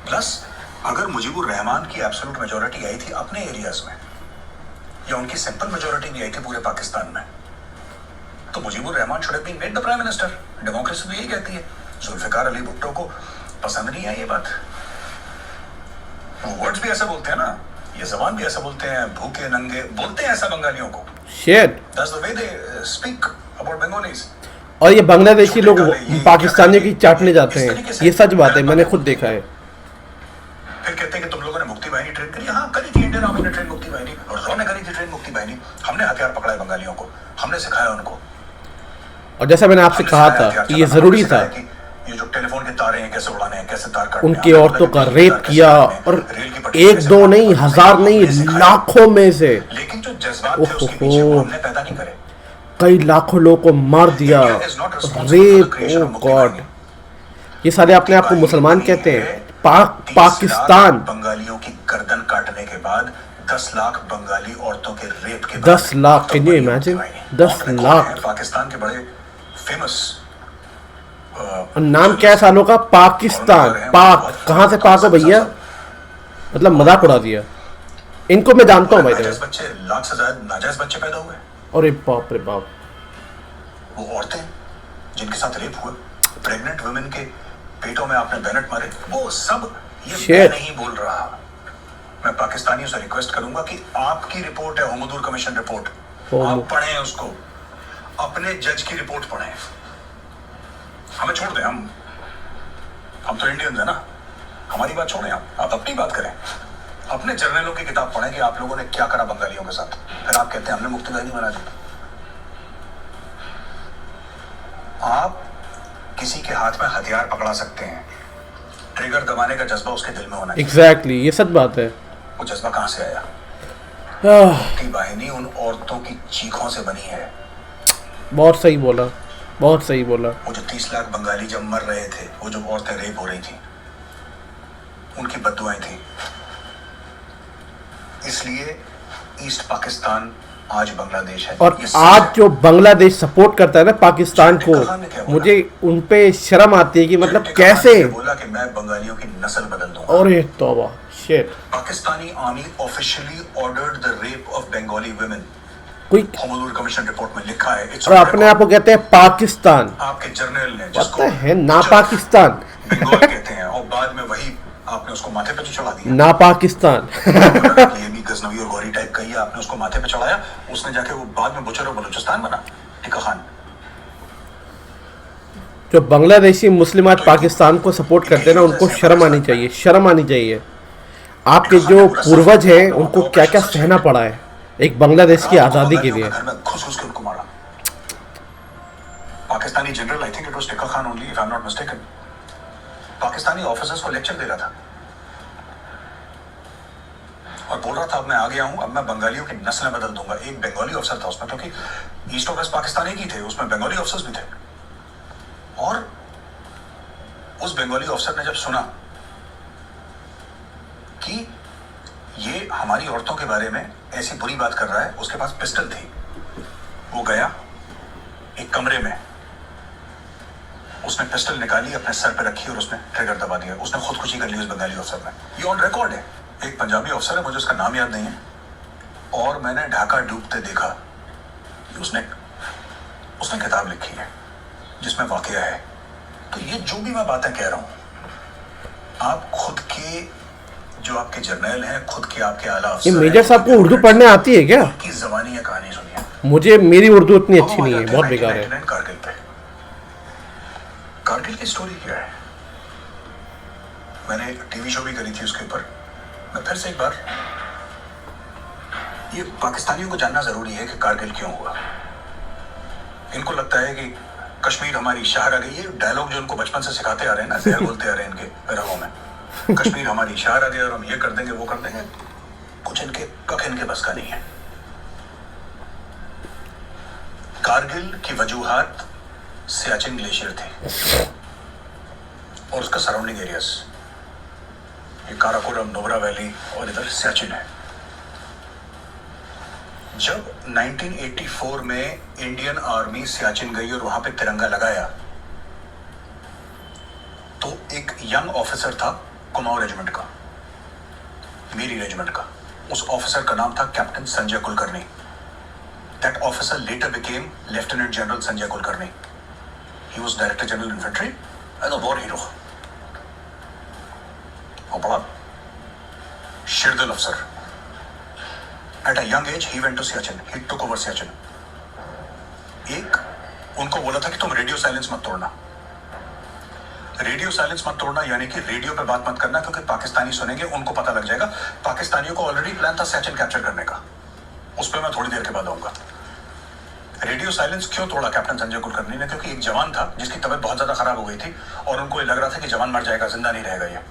प्लस अगर मुजीबुर रहमान की एब्सोल्यूट मेजोरिटी आई थी अपने एरियाज में, या उनकी सिंपल मेजोरिटी भी आई थी पूरे पाकिस्तान में, तो Mujibur Rahman should have been made the prime minister. Democracy तो यही कहती है। जुल्फिकार अली भुट्टो को पसंद नहीं है ये बात। वो वर्ड्स भी ऐसे बोलते हैं ना, ये जबान भी ऐसे बोलते हैं, भूखे नंगे बोलते हैं ऐसा बंगालियों को। Shit. That's the way they speak about Bengalis. और ये बांग्लादेशी लोग पाकिस्तानियों की चाटने जाते हैं, ये सच बात है, मैंने खुद देखा है। फिर कहते हैं कि तुम लोगों ने मुक्ति बाहिनी ट्रेन करी। हाँ करी थी, इंडियन आर्मी ने ट्रेन मुक्ति बाहिनी, और रॉ ने करी थी ट्रेन मुक्ति बाहिनी। हमने हथियार पकड़ाए बंगालियों को, हमने सिखाया उनको। और जैसा मैंने आपसे कहा था कि ये जरूरी था, ये जो टेलीफोन के तारे हैं कैसे उड़ाने हैं, कैसे तार काटने हैं, उनकी औरतों का रेप किया, और एक दो नहीं, हजार नहीं, लाखों में से। लेकिन जो जज्बात थे उसके पीछे वो हमने पैदा नहीं करे। कई लाखों लोगों को मार दिया, रेप, ओ गॉड। ये सारे अपने आप को मुसलमान कहते हैं। पाकिस्तान बंगालियों की गर्दन काटने के बाद 10 लाख बंगाली औरतों के रेप के बाद 10 lakh, can you imagine? 10 lakh. Pakistan के बड़े फेमस नाम क्या है सालों का? पाकिस्तान। पाक कहाँ से पाक हो भैया? मतलब मजाक उड़ा दिया। इनको मैं जानता हूँ भाई। नाजायज बच्चे, लाख से ज्यादा नाजायज बच्चे पैदा हुए। अरे बाप रे बाप। वो औरतें जिनके साथ रेप हुए, प्रेग्नेंट वुमेन के पेटों में आपने बैनट मारे, वो सब ये मैं नहीं बोल रहा। मैं पाकिस्तानियों से रिक्वेस्ट करूंगा कि आपकी रिपोर्ट है, होमदूर कमीशन रिपोर्ट, आप पढ़ें उसको, अपने जज की रिपोर्ट पढ़ें। हमें छोड़ दें, हम तो इंडियंस है ना, हमारी बात छोड़ें, आप अपनी बात करें। अपने जर्नलों की किताब पढ़ें कि आप लोगों ने क्या करा बंगालियों के साथ। फिर आप कहते हैं हमने मुक्ति बाहिनी बना दी। आप किसी के हाथ में हथियार पकड़ा सकते हैं, ट्रिगर दबाने का जज्बा उसके दिल में होना चाहिए। एग्जैक्टली, ये सच बात है। वो जज्बा कहां से आया? मुक्ति बाहिनी उन औरतों की चीखों से बनी है। बहुत सही बोला, बहुत सही बोला। वो जो 30 लाख बंगाली जब मर रहे थे, वो जो औरतें रेप हो रही थी, उनकी बद्दुआएं थी। इसलिए ईस्ट पाकिस्तान आज बांग्लादेश है। और आज जो बांग्लादेश सपोर्ट करता है ना पाकिस्तान को, मुझे उन पे शर्म आती है कि मतलब कैसे बोला कि मैं बंगालियों की नस्ल बदल दूंगा। अरे तौबा, shit. Pakistani army officially ordered the rape of Bengali women. कोई होमदूर कमीशन रिपोर्ट में लिखा है। और अपने आप को कहते हैं पाकिस्तान। आपके जर्नल ने पता है ना पाकिस्तान बंगाल कहते हैं, और बाद में वही आपने उसको माथे पे तो चढ़ा दिया ना पाकिस्तान। ये भी गजनवी और गौरी टाइप का ही आपने उसको माथे पे चढ़ाया, उसने जाके वो बाद में बुचर और बलूचिस्तान बना, टिक्का खान। जो बांग्लादेशी मुस्लिम आज पाकिस्तान को सपोर्ट करते हैं ना, उनको शर्म आनी चाहिए, शर्म आनी चाहिए। आपके जो पूर्वज हैं उनको क्या क्या सहना पड़ा है एक बांग्लादेश की आज़ादी के लिए। घर में घुस घुस के उनको मारा। Pakistani general, I think it was tikka Khan only, if I am not mistaken, Pakistani officers को लेक्चर दे रहा था और बोल रहा था अब मैं आ गया हूं, अब मैं बंगालियों की नस्लें बदल दूंगा। एक बंगाली अफसर था उसमें, क्योंकि ईस्ट और वेस्ट पाकिस्तान एक ही थे, उसमें बंगाली अफसर्स भी थे। और उस बंगाली अफसर ने जब सुना कि ये हमारी औरतों के बारे में ऐसी बुरी बात कर रहा है, उसके पास पिस्टल थी, वो गया एक कमरे में, उसने पिस्टल निकाली, अपने सर पे रखी और उसने ट्रिगर दबा दिया। उसने खुदकुशी कर ली उस बंगाली अफसर ने। ये ऑन रिकॉर्ड है। एक पंजाबी अफसर है, मुझे उसका नाम याद नहीं है, और मैंने ढाका डूबते देखा, उसने किताब लिखी है जिसमें वाकया है। तो ये जो भी मैं बातें कह रहा हूं, आप खुद की ये जो आपके जर्नल हैं खुद के आपके आला ये अफसर मेजर हैं, साहब को उर्दू पढ़ने आती है क्या? की जबानी या कहानी सुनिए। मुझे मेरी उर्दू उतनी अब अच्छी हम आ नहीं है, जाते बहुत हैं बेकार है। 1999 कारगिल पे। कारगिल की स्टोरी क्या है? मैंने टीवी शो भी करी थी उसके ऊपर। मैं फिर से एक बार, ये पाकिस्तानियों को जानना जरूरी है कि कारगिल क्यों हुआ। इनको लगता है कि कश्मीर हमारी शहर आ गई। ये डायलॉग जो उनको बचपन से सिखाते आ रहे हैं ना, जहर बोलते आ रहे हैं इनके रगों में, कश्मीर हमारी शहर आ गई और हम ये कर देंगे वो कर देंगे। कुछ इनके कख इनके बस का नहीं है। कारगिल की वजूहात सियाचिन ग्लेशियर थी और उसका सराउंडिंग एरियाज, ये काराकोरम, नुब्रा वैली और इधर सियाचिन है। जब 1984 में इंडियन आर्मी सियाचिन गई और वहां पे तिरंगा लगाया, तो एक यंग ऑफिसर था कुमाऊं रेजिमेंट का, मेरी रेजिमेंट का। उस ऑफिसर का नाम था captain Sanjay Kulkarni. That officer letter became lieutenant general Sanjay Kulkarni. He was director general infantry and a war hero. और बड़ा शिरदल अफसर। At a young age, he went to Siachen. He took over Siachen. एक उनको बोला था कि तुम रेडियो साइलेंस मत तोड़ना। रेडियो साइलेंस मत तोड़ना यानी कि रेडियो पे बात मत करना, क्योंकि पाकिस्तानी सुनेंगे, उनको पता लग जाएगा। पाकिस्तानियों को ऑलरेडी प्लान था सियाचिन कैप्चर करने का। उस पर मैं थोड़ी देर के बाद आऊंगा। रेडियो साइलेंस क्यों तोड़ा कैप्टन संजय कुलकर्णी ने? क्योंकि एक जवान था जिसकी तबीयत बहुत ज्यादा खराब हो गई थी और उनको ये लग रहा था कि जवान मर जाएगा, जिंदा नहीं रहेगा ये।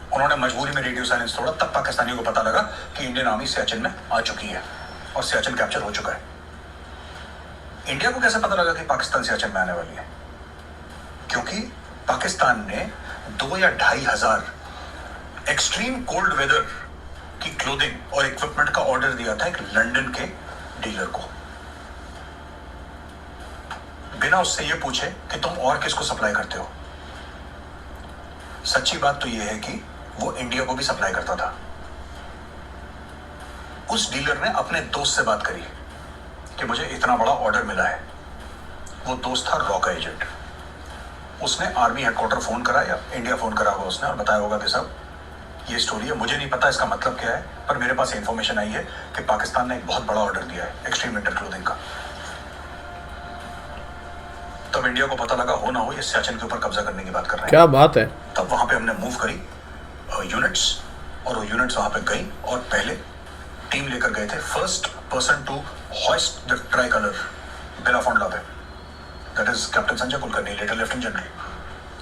उन्होंने मजबूरी में रेडियो साइलेंस तोड़ा। तब पाकिस्तानियों को पता लगा कि इंडियन आर्मी सियाचिन में आ चुकी है और सियाचिन कैप्चर हो चुका है। इंडिया को कैसे पता लगा कि पाकिस्तान सियाचिन में आने वाली है? क्योंकि पाकिस्तान ने 2 या 2,500 एक्सट्रीम कोल्ड वेदर की क्लोथिंग और इक्विपमेंट का ऑर्डर दिया था एक लंदन के डीलर को, बिना उससे ये पूछे कि तुम और किसको सप्लाई करते हो। सच्ची बात तो यह है कि वो इंडिया को भी सप्लाई करता था। उस डीलर ने अपने दोस्त से बात करी कि मुझे इतना बड़ा ऑर्डर मिला है। वो दोस्त था रॉ का एजेंट। उसने आर्मी हेडक्वार्टर फोन करा या इंडिया फोन करा होगा उसने और बताया होगा कि साहब ये स्टोरी है, मुझे नहीं पता इसका मतलब क्या है, पर मेरे पास इंफॉर्मेशन आई है कि पाकिस्तान ने एक बहुत बड़ा ऑर्डर दिया है एक्सट्रीम विंटर क्लोथिंग का। तब इंडिया को पता लगा, हो ना हो ये सियाचिन के ऊपर कब्जा करने की बात कर रहे हैं। क्या बात है। तब वहां पे हमने मूव करी यूनिट्स, और वो यूनिट्स वहां पे गई और पहले टीम लेकर गए थे first person to hoist the tricolour बेलाफोंडला पे। That is captain Sanjay Kulkarni, later lieutenant general,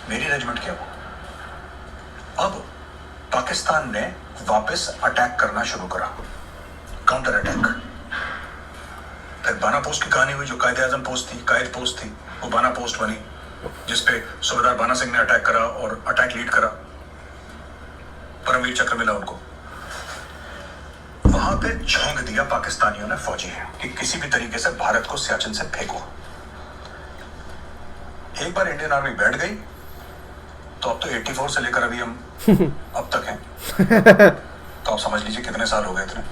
मेरी रेजिमेंट किया वो। अब पाकिस्तान ने वापस अटैक करना शुरू करा, काउंटर अटैक। फिर बाना पोस्ट की कहानी हुई, जो कायदे आजम पोस्ट थी, कायद पोस्ट थी, वो बाना पोस्ट बनी, जिसपे सूबेदार बाना सिंह ने अटैक करा और अटैक लीड करा। परमवीर चक्र मिला उनको। वहां पे झोंक दिया पाकिस्तानियों ने फौजी है कि किसी भी तरीके से भारत को सियाचिन से फेंको। एक बार इंडियन आर्मी बैठ गई तो अब तो 84 से लेकर अभी हम अब तक हैं, तो आप समझ लीजिए कितने साल हो गए इतने।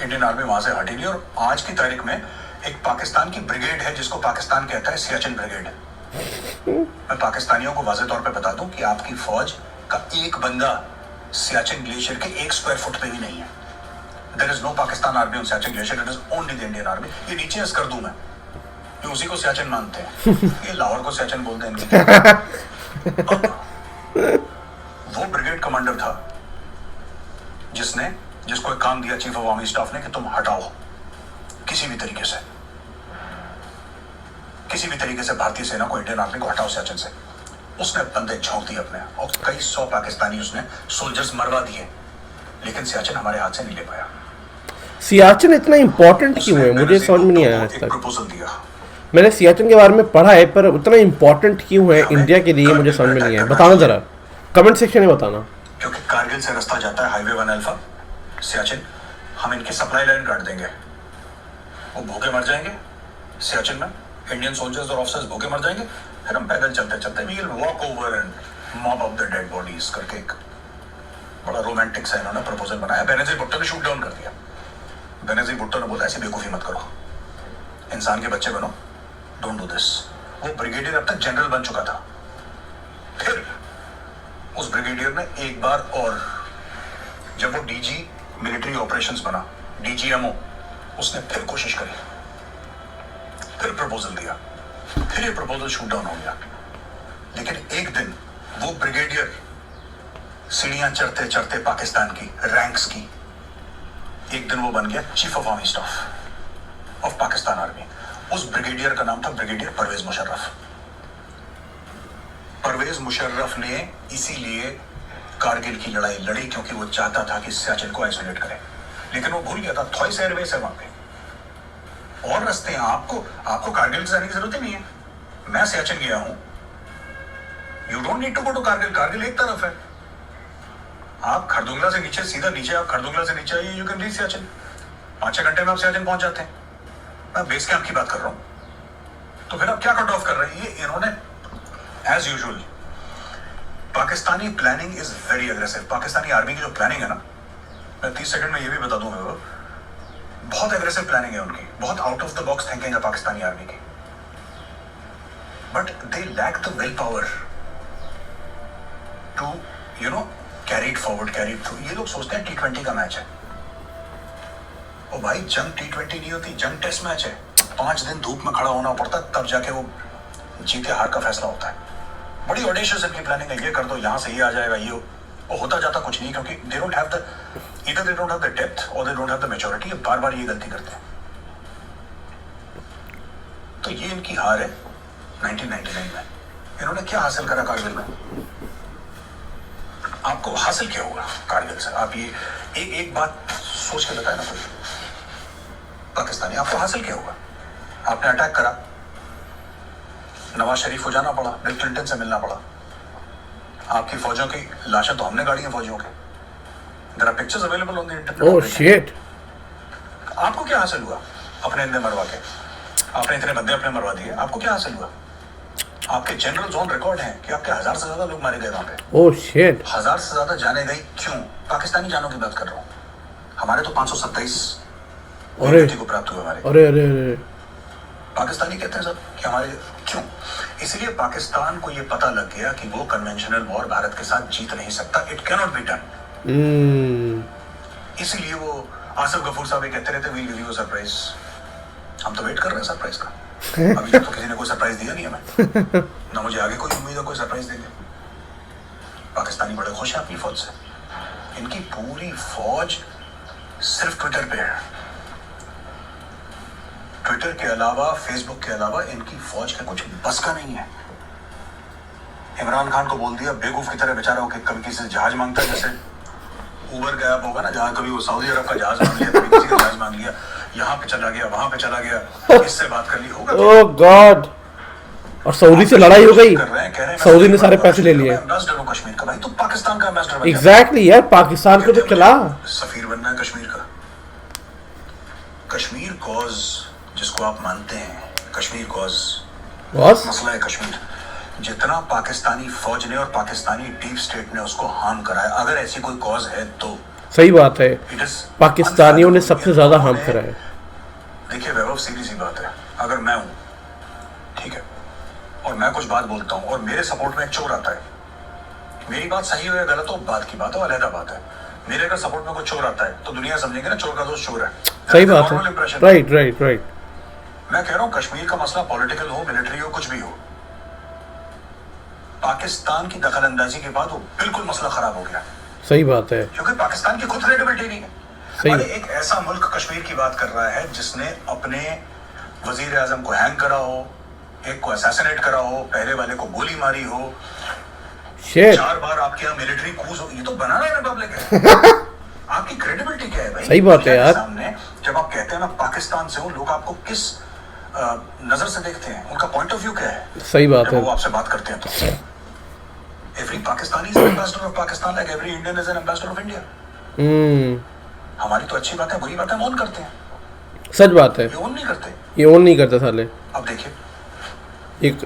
इंडियन आर्मी वहां से हटी नहीं। और आज की तारीख में एक पाकिस्तान की ब्रिगेड है जिसको पाकिस्तान कहता है सियाचिन ब्रिगेड। मैं पाकिस्तानियों को वाज़ेह तौर पे बता दूं कि आपकी फौज का एक बंदा सियाचिन ग्लेशियर के 1 स्क्वायर फुट पे भी नहीं है। There is no Pakistan army on Siachen glacier, it is only the Indian army. ये नीचे एस कर दूं मैं, ये उसी को सियाचिन मानते हैं, ये लाहौर को सियाचिन बोलते हैं इनके। वो ब्रिगेड कमांडर था जिसको एक काम दिया चीफ ऑफ आर्मी स्टाफ ने कि तुम हटाओ किसी भी तरीके से भारतीय सेना को, इंडियन आर्मी को हटाओ सियाचिन से। उसने बंदे झोंक दिए अपने, और कई 100 पाकिस्तानी उसने सोल्जर्स मरवा दिए, लेकिन सियाचिन हमारे हाथ से नहीं ले पाया। सियाचिन इतना इम्पोर्टेंट क्यों है, मुझे समझ में नहीं आया आज तक। प्रपोजल दिया, मैंने सियाचिन के बारे में पढ़ा है, पर उतना इम्पोर्टेंट क्यों है इंडिया के लिए मुझे समझ में नहीं आया। बताना जरा, कमेंट सेक्शन में बताना। क्योंकि कारगिल से रास्ता जाता है हाईवे 1 अल्फा सियाचिन। हम इनकी सप्लाई लाइन काट देंगे, वो भूखे मर जाएंगे सियाचिन में, इंडियन सोल्जर्स और ऑफिसर्स भूखे मर जाएंगे। फिर हम पैदल चलते चलते we will walk over and mop up the dead bodies करके एक बड़ा रोमांटिक सा इन्होंने प्रपोजल बनाया। बेनजीर भुट्टो ने शूट डाउन कर दिया। बेनजीर भुट्टो ने बोला ऐसी बेवकूफ़ी मत करो, इंसान के बच्चे बनो, डोंट डू दिस। वो ब्रिगेडियर अब तक जनरल बन चुका था। फिर उस ब्रिगेडियर ने एक बार और, जब वो डीजी मिलिट्री ऑपरेशंस बना, डीजीएमओ, उसने फिर कोशिश करी, फिर प्रपोजल दिया, फिर ये प्रपोजल शूट डाउन हो गया। लेकिन एक दिन वो ब्रिगेडियर सीढ़ियां चढ़ते चढ़ते पाकिस्तान की रैंक्स की, एक दिन वो बन गया chief of army staff of Pakistan army. उस ब्रिगेडियर का नाम था ब्रिगेडियर परवेज मुशर्रफ। परवेज मुशर्रफ ने इसीलिए कारगिल की लड़ाई लड़ी क्योंकि वो चाहता था कि सियाचिन को आइसोलेट करे, लेकिन वो भूल गया था थॉइस एयरबेस है वहां पे और रास्ते हैं। आपको कारगिल जाने की जरूरत ही नहीं है। मैं सियाचिन गया हूं, you don't need to go to Kargil. Kargil एक तरफ है, आप खरदुंगला से नीचे, सीधा नीचे आप खरदुंगला से नीचे आइए, यू कैन रीच सियाचिन। 5-6 घंटे में आप सियाचिन पहुंच जाते हैं। मैं बेस कैंप की बात कर रहा हूं। तो फिर आप क्या कट ऑफ कर रहे हैं? ये इन्होंने as usual, Pakistani planning is very aggressive. Pakistani army की जो प्लानिंग है ना, मैं 30 सेकंड में ये भी बता दूंगा, बहुत एग्रेसिव प्लानिंग है उनकी, बहुत out of the box thinking है पाकिस्तानी आर्मी की। But they lack the will power to carry it forward, carry it through. ये लोग सोचते हैं T20 का मैच है। ओ भाई, जंग T20 नहीं होती, जंग टेस्ट मैच है। 5 दिन धूप में खड़ा होना पड़ता है, तब जाके वो जीते हार का फैसला होता है। बड़ी ऑडेशियस इनकी प्लानिंग है, ये कर दो, यहाँ से ये आ जाएगा, ये वो होता जाता कुछ नहीं, क्योंकि they don't have the, either they don't have the depth और they don't have the maturity. बार बार ये गलती करते हैं। तो ये इनकी हार है 1999 में। इन्होंने क्या हासिल करा कारगिल में? आपको हासिल क्या होगा कारगिल से? आप ये एक बात सोच के बताए ना कोई पाकिस्तानी, आपको हासिल क्या होगा? आपने अटैक करा, नवाज शरीफ को जाना पड़ा, बिल क्लिंटन से मिलना पड़ा, आपकी फौजों की लाशें तो हमने गाड़ी हैं फौजियों के, there are pictures available on the internet. Oh shit. आपको क्या हासिल हुआ अपने इतने मरवा के? आपने इतने बंदे अपने मरवा दिए, आपको क्या हासिल हुआ? आपके जनरल जोन रिकॉर्ड है कि आपके 1000 से ज्यादा लोग मारे गए वहां पे। Oh shit. 1000 से ज्यादा जाने गई। क्यों? पाकिस्तानी जानों की बात कर रहा हूँ। हमारे तो 527 को प्राप्त हुए हमारे। अरे अरे अरे, पाकिस्तानी कहते हैं सब कि हमारे, क्यों? इसलिए पाकिस्तान को ये पता लग गया कि वो कन्वेंशनल वॉर भारत के साथ जीत नहीं सकता। It can not be done. इसलिए वो आसिफ गफूर साहब ये कहते रहते, we'll give you a surprise. हम तो वेट कर रहे हैं सरप्राइज का। अभी तक तो किसी ने कोई सरप्राइज दिया नहीं हमें, ना मुझे आगे कोई उम्मीद है कोई सरप्राइज देंगे। पाकिस्तानी बड़े खुश हैं अपनी फौज से। इनकी पूरी फौज सिर्फ ट्विटर पे है। ट्विटर के अलावा, फेसबुक के अलावा इनकी फौज का कुछ बस का नहीं है। इमरान खान को बोल दिया बेवकूफ की तरह बेचारा हो कि कभी किसी से जहाज मांगता है, जैसे उबर का ऐप होगा ना, जहाँ कभी वो सऊदी अरब का जहाज मांग लिया, कभी किसी का जहाज मांग लिया, यहाँ पे चला गया, वहां पे चला गया, इससे बात कर ली, होगा। ओह गॉड। और सऊदी से लड़ाई हो गई, सऊदी ने सारे पैसे ले लिए। एम्बेसडर हो कश्मीर का भाई, तो पाकिस्तान का एम्बेसडर बन एग्जैक्टली यार, पाकिस्तान को तो चला। सफीर बनना है कश्मीर का। कश्मीर कॉज जिसको आप मानते हैं, कश्मीर कॉज बॉस मसला है कश्मीर। जितना पाकिस्तानी फौज ने और पाकिस्तानी डीप स्टेट ने उसको हार्म करा है, अगर ऐसी कोई कॉज है तो सही बात है, पाकिस्तानियों ने सबसे ज्यादा हार्म करा है। देखिए वैभव, सीधी सी बात है, अगर मैं हूं, ठीक है, और मैं कुछ बात बोलता हूं और मेरे सपोर्ट में एक चोर आता है, मेरी बात सही हो या गलत हो बात की बात है, अलग बात है। मेरे अगर सपोर्ट में कोई चोर आता है तो दुनिया समझेंगे ना चोर का दोस्त चोर है। सही बात है, राइट राइट राइट। मैं कह रहा हूं कश्मीर का मसला पॉलिटिकल हो, मिलिट्री हो, कुछ भी हो, पाकिस्तान की दखल अंदाजी के बाद वो बिल्कुल मसला खराब हो गया। सही बात है, क्योंकि पाकिस्तान की खुद क्रेडिबिलिटी नहीं है। सही। एक ऐसा मुल्क कश्मीर की बात कर रहा है जिसने अपने वजीर आजम को हैंग करा हो, एक को असैसिनेट करा हो, पहले वाले को गोली मारी हो, 4 बार आपके यहाँ मिलिट्री कूज हो। ये तो बनाना रिपब्लिक है। आपकी क्रेडिबिलिटी क्या है भाई? सही बात है यार। सामने जब आप कहते हैं मैं पाकिस्तान से हूँ, लोग आपको किस नजर से देखते हैं, उनका पॉइंट ऑफ व्यू क्या है? सही बात है। वो आपसे बात करते हैं तो every Pakistani is an ambassador of Pakistan, like every Indian is an ambassador of India. हमारी तो अच्छी बात है, बुरी बात है हम ऑन करते हैं। सच बात है, ये ऑन नहीं करते, ये ऑन नहीं करते साले। अब देखिए, एक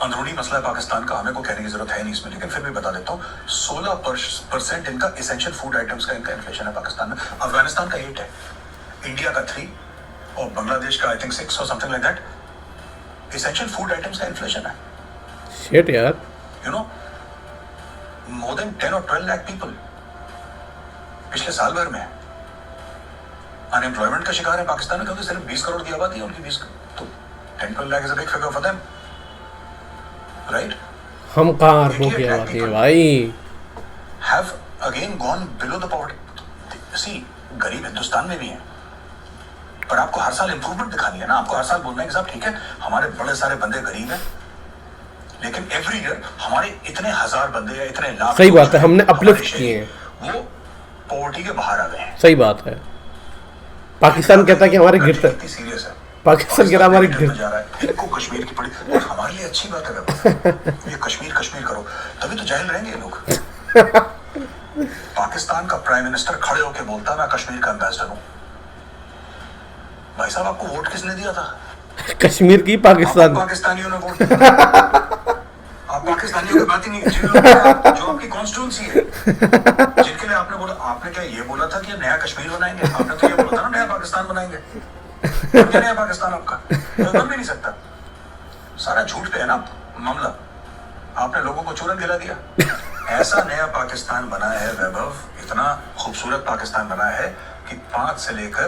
अंदरूनी मसला है पाकिस्तान का, हमें को कहने की जरूरत है नहीं इसमें, लेकिन फिर भी बता देता हूँ। 16% इनका एसेंशियल फूड आइटम्स का इनका इन्फ्लेशन है पाकिस्तान में। अफगानिस्तान का 8 है, इंडिया का 3 और बांग्लादेश का आई थिंक 6 और something like that. Essential food items का इन्फ्लेशन है। शिट यार। यू नो, मोर देन 10 और 12 लाख पीपल पिछले साल भर में अनएम्प्लॉयमेंट का शिकार है पाकिस्तान में, क्योंकि सिर्फ 20 करोड़ की आबादी है उनकी। 20 तो 10-12 lakh is a big figure for them, right? हम कहाँ अरबों की आबादी है भाई। Have again gone below the poverty. See, गरीब हिंदुस्तान में भी हैं, पर आपको हर साल इंप्रूवमेंट दिखानी है ना। आपको हर साल बोलना है कि साहब ठीक है, हमारे बड़े सारे बंदे गरीब हैं, लेकिन एवरी ईयर हमारे इतने हजार बंदे या इतने लाख, सही बात है, हमने अपलिफ्ट किए हैं, वो पॉवर्टी के बाहर आ गए हैं। सही बात है। पाकिस्तान कहता है कि हमारे गिरते, कितनी सीरियस है, पाकिस्तान कह रहा हमारे गिर जा रहा है। इनको कश्मीर की पड़ी, और हमारे लिए अच्छी बात है ये कश्मीर कश्मीर करो, तभी तो जाहिल रहेंगे ये लोग। पाकिस्तान का प्राइम मिनिस्टर खड़े होकर बोलता है मैं कश्मीर का एम्बेसडर हूं। भाई साहब, आपको वोट किसने दिया था? कश्मीर की पाकिस्तान, पाकिस्तानियों ने वोट दिया। आप पाकिस्तानियों की बात ही नहीं, जो आपकी कॉन्स्टिट्यूंसी है, जिनके लिए आपने बोला, आपने क्या ये बोला था कि नया कश्मीर बनाएंगे? आपने तो ये बोला था ना नया पाकिस्तान बनाएंगे। क्या नया पाकिस्तान आपका कोई बन भी नहीं सकता। सारा झूठ पे है ना मामला। आपने लोगों को चूरन खिला दिया। ऐसा नया पाकिस्तान बना है वैभव, इतना खूबसूरत पाकिस्तान बना है कि 5 से लेकर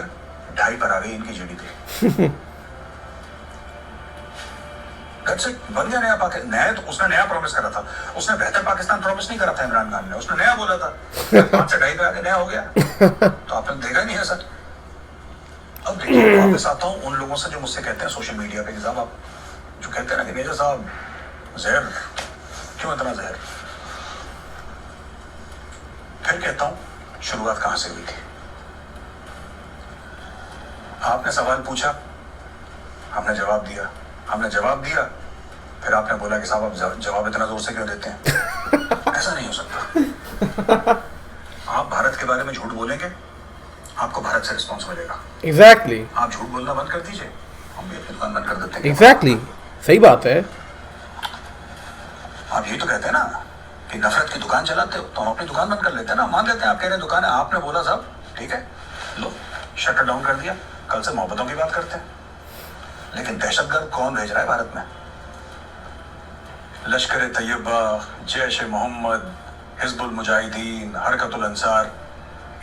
2.5 पर आ गई इनकी जीडीपी। बन गया नया पाकिस्तान। नया तो उसने नया प्रॉमिस करा था, उसने बेहतर पाकिस्तान प्रॉमिस नहीं करा था इमरान खान ने, उसने नया बोला था। 5 से 2.5 पे आके नया हो गया, तो आपने देखा ही नहीं है सर। अब देखिए, वापस आता हूँ उन लोगों से जो मुझसे कहते हैं सोशल मीडिया पे, साहब आप जो कहते हैं ना कि मेजर साहब जहर, क्यों इतना जहर? फिर कहता हूं शुरुआत कहां से हुई थी। आपने सवाल पूछा, हमने जवाब दिया, हमने जवाब दिया, फिर आपने बोला कि साहब आप जवाब इतना जोर से क्यों देते हैं? ऐसा नहीं हो सकता। आप भारत के बारे में झूठ बोलेंगे, आपको भारत से रिस्पॉन्स मिलेगा। एग्जैक्टली। आप झूठ बोलना बंद कर दीजिए, हम भी अपनी दुकान बंद कर देते हैं। एग्जैक्टली, सही बात है। आप यही तो कहते हैं ना कि नफरत की दुकान चलाते हो, तो हम अपनी दुकान बंद कर लेते हैं ना। मान लेते हैं आप कह रहे हैं दुकान है, आपने बोला साहब ठीक है, लो शटर डाउन कर दिया, कल से मोहब्बतों की बात करते हैं। लेकिन दहशतगर्द कौन भेज रहा है भारत में? लश्कर तैयबा, जैश ए मोहम्मद, हिजबुल मुजाहिदीन, हरकतुल अंसार,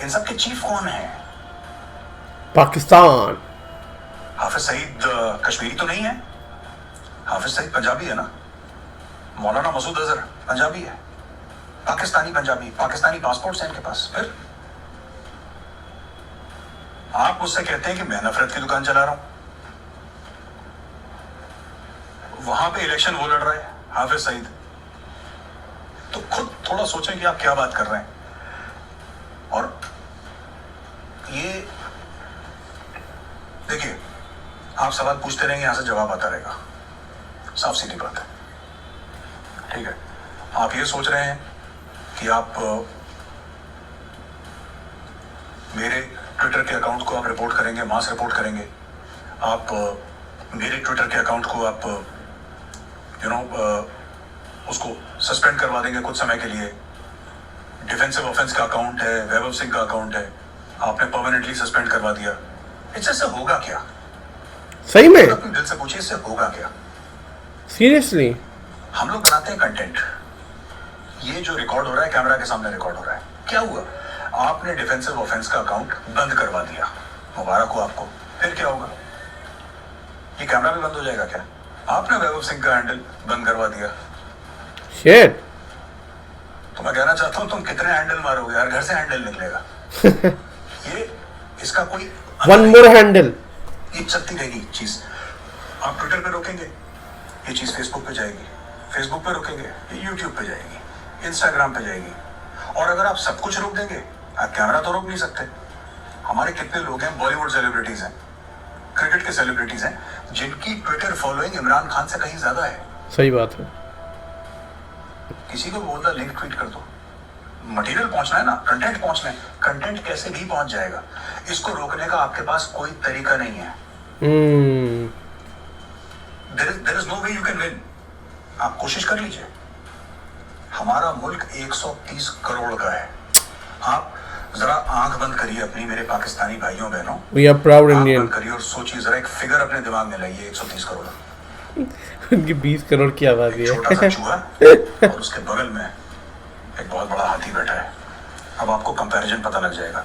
इन सब के चीफ कौन है? पाकिस्तान। हाफिज सईद कश्मीरी तो नहीं है, हाफिज सईद पंजाबी है ना। मौलाना मसूद अजहर पंजाबी है, पाकिस्तानी पंजाबी, पाकिस्तानी पासपोर्ट है इनके पास। फिर आप मुझसे कहते हैं कि मैं नफरत की दुकान चला रहा हूं, वहां पे इलेक्शन वो लड़ रहा है हाफिज सईद। तो खुद थोड़ा सोचें कि आप क्या बात कर रहे हैं। और ये देखिए, आप सवाल पूछते रहेंगे, यहां से जवाब आता रहेगा, साफ सीधी बात है, ठीक है। आप ये सोच रहे हैं कि आप मेरे ट्विटर के अकाउंट को आप रिपोर्ट करेंगे, मास रिपोर्ट करेंगे, आप मेरे ट्विटर के अकाउंट को आप उसको सस्पेंड करवा देंगे कुछ समय के लिए। डिफेंसिव ऑफेंस का अकाउंट है, वैभव सिंह का अकाउंट है, आपने परमानेंटली सस्पेंड करवा दिया। इससे होगा क्या? सही में अपने दिल से पूछिए, इससे होगा क्या? सीरियसली। हम लोग बनाते हैं कंटेंट, ये जो रिकॉर्ड हो रहा है कैमरा के सामने रिकॉर्ड हो रहा है, क्या हुआ? आपने डिफेंसिव ऑफेंस का अकाउंट बंद करवा दिया, मुबारक हो आपको। फिर क्या होगा? ये कैमरा भी बंद हो जाएगा क्या? आपने वैभव सिंह का हैंडल बंद करवा दिया। शिट। तो मैं कहना चाहता हूं, तुम कितने हैंडल मारोगे यार, घर से हैंडल निकलेगा। ये इसका कोई वन मोर हैंडल, ये चलती रहेगी चीज। आप ट्विटर पे रोकेंगे, ये चीज फेसबुक पे जाएगी, फेसबुक पे रोकेंगे, ये यूट्यूब पे जाएगी, इंस्टाग्राम पे जाएगी। और अगर आप सब कुछ रोक देंगे, आप कैमरा तो रोक नहीं सकते। हमारे कितने लोग हैं, बॉलीवुड सेलिब्रिटीज हैं, क्रिकेट के सेलिब्रिटीज हैं, जिनकी ट्विटर फॉलोइंग इमरान खान से कहीं ज्यादा है। सही बात है। किसी को बोलता लिंक ट्वीट कर दो, मटेरियल पहुंचना है ना, कंटेंट पहुंचना है, कंटेंट कैसे भी पहुंच जाएगा। इसको रोकने का आपके पास कोई तरीका नहीं है। There is no way you can win. आप कोशिश कर लीजिए। हमारा मुल्क 130 करोड़ का है। आप जरा आंख बंद करिए अपनी, मेरे पाकिस्तानी भाइयों बहनों, वी आर प्राउड आंख इंडियन। बंद करिए और सोचिए, जरा एक फिगर अपने दिमाग में लाइए। 130 करोड़ उनकी 20 करोड़ की आबादी है। छोटा सा चूहा और उसके बगल में एक बहुत बड़ा हाथी बैठा है। अब आपको कंपैरिजन पता लग जाएगा।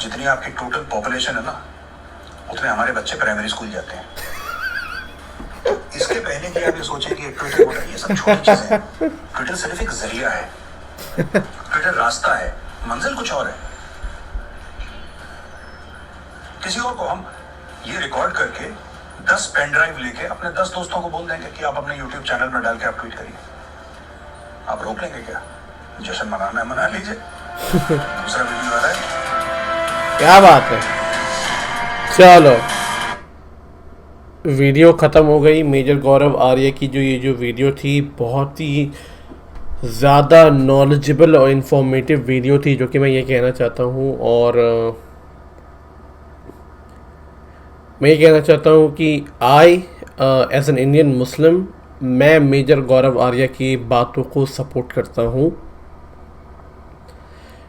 जितनी आपकी टोटल पॉपुलेशन है ना, उतने हमारे बच्चे प्राइमरी स्कूल जाते हैं। इसके पहले कि आप ये सोचें कि ट्विटर बोला, ये सब छोटी चीजें हैं। ट्विटर सिर्फ एक जरिया है, ट्विटर रास्ता है, मंजिल कुछ और है। किसी और को हम ये रिकॉर्ड करके 10 पेन ड्राइव लेके अपने 10 दोस्तों को बोल देंगे कि आप अपने YouTube चैनल में डाल के आप ट्वीट करिए। आप रोक लेंगे क्या? जश्न मनाना है, मना लीजिए। दूसरा वीडियो आ रहा है। क्या बात है। चलो, वीडियो ख़त्म हो गई। मेजर गौरव आर्य की जो वीडियो थी, बहुत ही ज़्यादा नॉलेजेबल और इन्फॉर्मेटिव वीडियो थी, जो कि मैं ये कहना चाहता हूँ। और मैं ये कहना चाहता हूँ कि एज एन इंडियन मुस्लिम, मैं मेजर गौरव आर्य की बातों को सपोर्ट करता हूँ।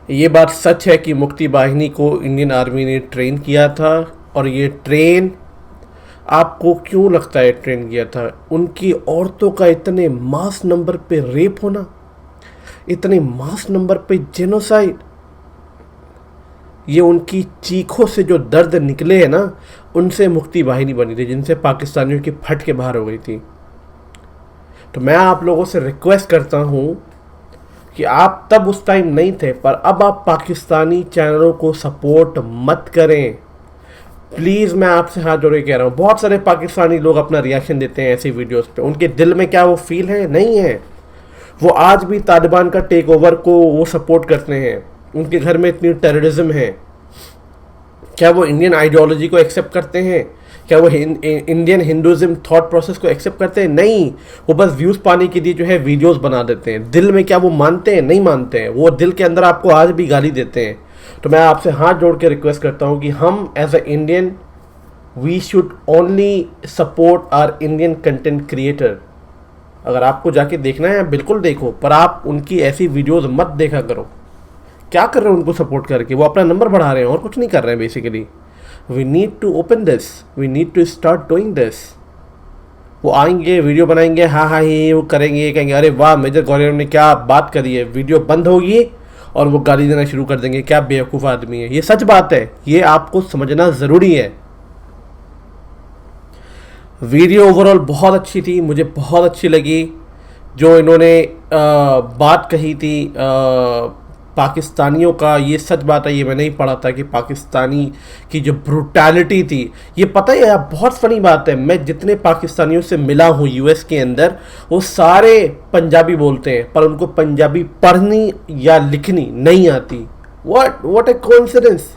ये बात सच है कि मुक्ति वाहिनी को इंडियन आर्मी ने ट्रेन किया था, और ये ट्रेन, आपको क्यों लगता है ट्रेन किया था? उनकी औरतों का इतने मास नंबर पे रेप होना, इतने मास नंबर पे जेनोसाइड, ये उनकी चीखों से जो दर्द निकले हैं ना, उनसे मुक्ति वाहिनी बनी थी, जिनसे पाकिस्तानियों की फट के बाहर हो गई थी। तो मैं आप लोगों से रिक्वेस्ट करता हूँ कि आप तब उस टाइम नहीं थे, पर अब आप पाकिस्तानी चैनलों को सपोर्ट मत करें प्लीज़। मैं आपसे हाथ जोड़ के कह रहा हूँ। बहुत सारे पाकिस्तानी लोग अपना रिएक्शन देते हैं ऐसी वीडियोस पे, उनके दिल में क्या वो फील है? नहीं है। वो आज भी तालिबान का टेक ओवर को वो सपोर्ट करते हैं। उनके घर में इतनी टेररिज्म है। क्या वो इंडियन आइडियोलॉजी को एक्सेप्ट करते हैं? क्या वो इंडियन हिंदुज़म थॉट प्रोसेस को एक्सेप्ट करते हैं? नहीं। वो बस व्यूज़ पाने के लिए जो है वीडियोस बना देते हैं। दिल में क्या वो मानते हैं? नहीं मानते हैं। वो दिल के अंदर आपको आज भी गाली देते हैं। तो मैं आपसे हाथ जोड़ के रिक्वेस्ट करता हूँ कि हम as a Indian, we should only support our Indian content creator. अगर आपको जाके देखना है बिल्कुल देखो, पर आप उनकी ऐसी वीडियोस मत देखा करो। क्या कर रहे हो उनको सपोर्ट करके? वो अपना नंबर बढ़ा रहे हैं और कुछ नहीं कर रहे हैं basically. We need to open this, we need to start doing this. वो आएंगे, वीडियो बनाएंगे, हाँ हाँ ये वो करेंगे, कहेंगे अरे वाह मेजर गौरव ने क्या बात करी है, वीडियो बंद होगी और वो गाली देना शुरू कर देंगे, क्या बेवकूफ़ आदमी है। ये सच बात है, ये आपको समझना ज़रूरी है। वीडियो ओवरऑल बहुत अच्छी थी, मुझे बहुत अच्छी लगी। जो इन्होंने बात कही थी पाकिस्तानियों का, ये सच बात है, ये मैंने ही पढ़ा था कि पाकिस्तानी की जो ब्रूटैलिटी थी, ये पता है यार, बहुत फनी बात है, मैं जितने पाकिस्तानियों से मिला हूँ यूएस के अंदर, वो सारे पंजाबी बोलते हैं, पर उनको पंजाबी पढ़नी या लिखनी नहीं आती। What A coincidence.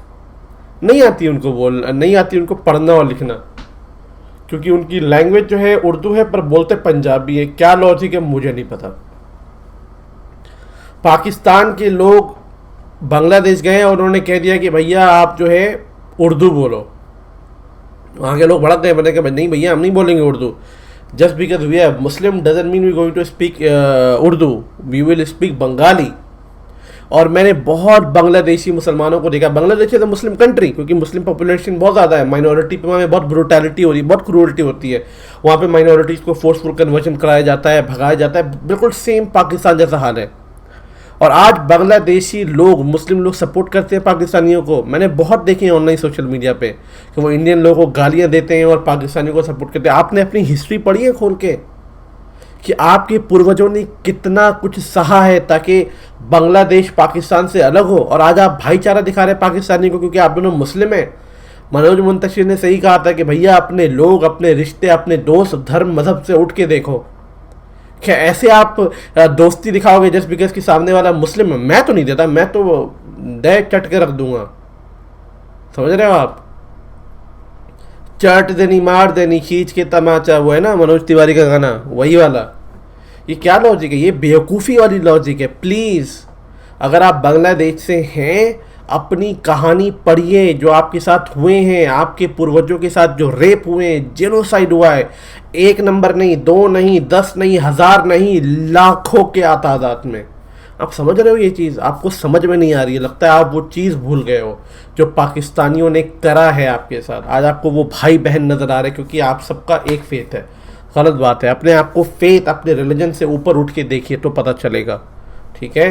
नहीं आती उनको नहीं आती उनको पढ़ना और लिखना, क्योंकि उनकी लैंग्वेज जो है उर्दू है पर बोलते पंजाबी है। क्या लॉजिक है मुझे नहीं पता। पाकिस्तान के लोग बांग्लादेश गए और उन्होंने कह दिया कि भैया आप जो है उर्दू बोलो। वहाँ के लोग भड़क गए, मैंने कहा नहीं भैया हम नहीं बोलेंगे Urdu. Just because we are Muslim doesn't mean we going to speak Urdu, we will speak Bengali. और मैंने बहुत बांग्लादेशी मुसलमानों को देखा। Bangladesh is a Muslim country, क्योंकि मुस्लिम पॉपुलेशन बहुत ज़्यादा है। माइनॉरिटी पे वहाँ बहुत ब्रूटैलिटी हो रही है, बहुत क्रूरल्टी होती है। वहाँ पे माइनॉरिटीज़ को फोर्सफुल कन्वर्जन कराया जाता है, भगाया जाता है, बिल्कुल सेम पाकिस्तान जैसा हाल है। और आज बांग्लादेशी लोग, मुस्लिम लोग सपोर्ट करते हैं पाकिस्तानियों को। मैंने बहुत देखे हैं ऑनलाइन सोशल मीडिया पे कि वो इंडियन लोगों को गालियाँ देते हैं और पाकिस्तानियों को सपोर्ट करते हैं। आपने अपनी हिस्ट्री पढ़ी है खोल के कि आपके पूर्वजों ने कितना कुछ सहा है ताकि बांग्लादेश पाकिस्तान से अलग हो, और आज आप भाईचारा दिखा रहे हैं पाकिस्तानी को क्योंकि आप दोनों मुस्लिम हैं। मनोज मुंतशिर ने सही कहा था कि भैया अपने लोग, अपने रिश्ते, अपने दोस्त, धर्म, मजहब से उठ के देखो। क्या ऐसे आप दोस्ती दिखाओगे जस्ट बिकॉज कि सामने वाला मुस्लिम है? मैं तो नहीं देता, मैं तो दे चट के रख दूंगा। समझ रहे हो आप? चट देनी, मार देनी, खींच के तमाचा, वो है ना मनोज तिवारी का गाना, वही वाला। ये क्या लॉजिक है? ये बेवकूफ़ी वाली लॉजिक है। प्लीज़ अगर आप बांग्लादेश से हैं, अपनी कहानी पढ़िए जो आपके साथ हुए हैं, आपके पूर्वजों के साथ जो रेप हुए हैं, जेनोसाइड हुआ है। 1 नंबर नहीं, 2 नहीं, 10 नहीं, 1000 नहीं, लाखों के तादाद में। आप समझ रहे हो ये चीज़? आपको समझ में नहीं आ रही है, लगता है आप वो चीज़ भूल गए हो जो पाकिस्तानियों ने करा है आपके साथ। आज आपको वो भाई बहन नज़र आ रहे हैं क्योंकि आप सबका एक फेथ है। गलत बात है। अपने आप को फेथ, अपने रिलीजन से ऊपर उठ के देखिए तो पता चलेगा, ठीक है।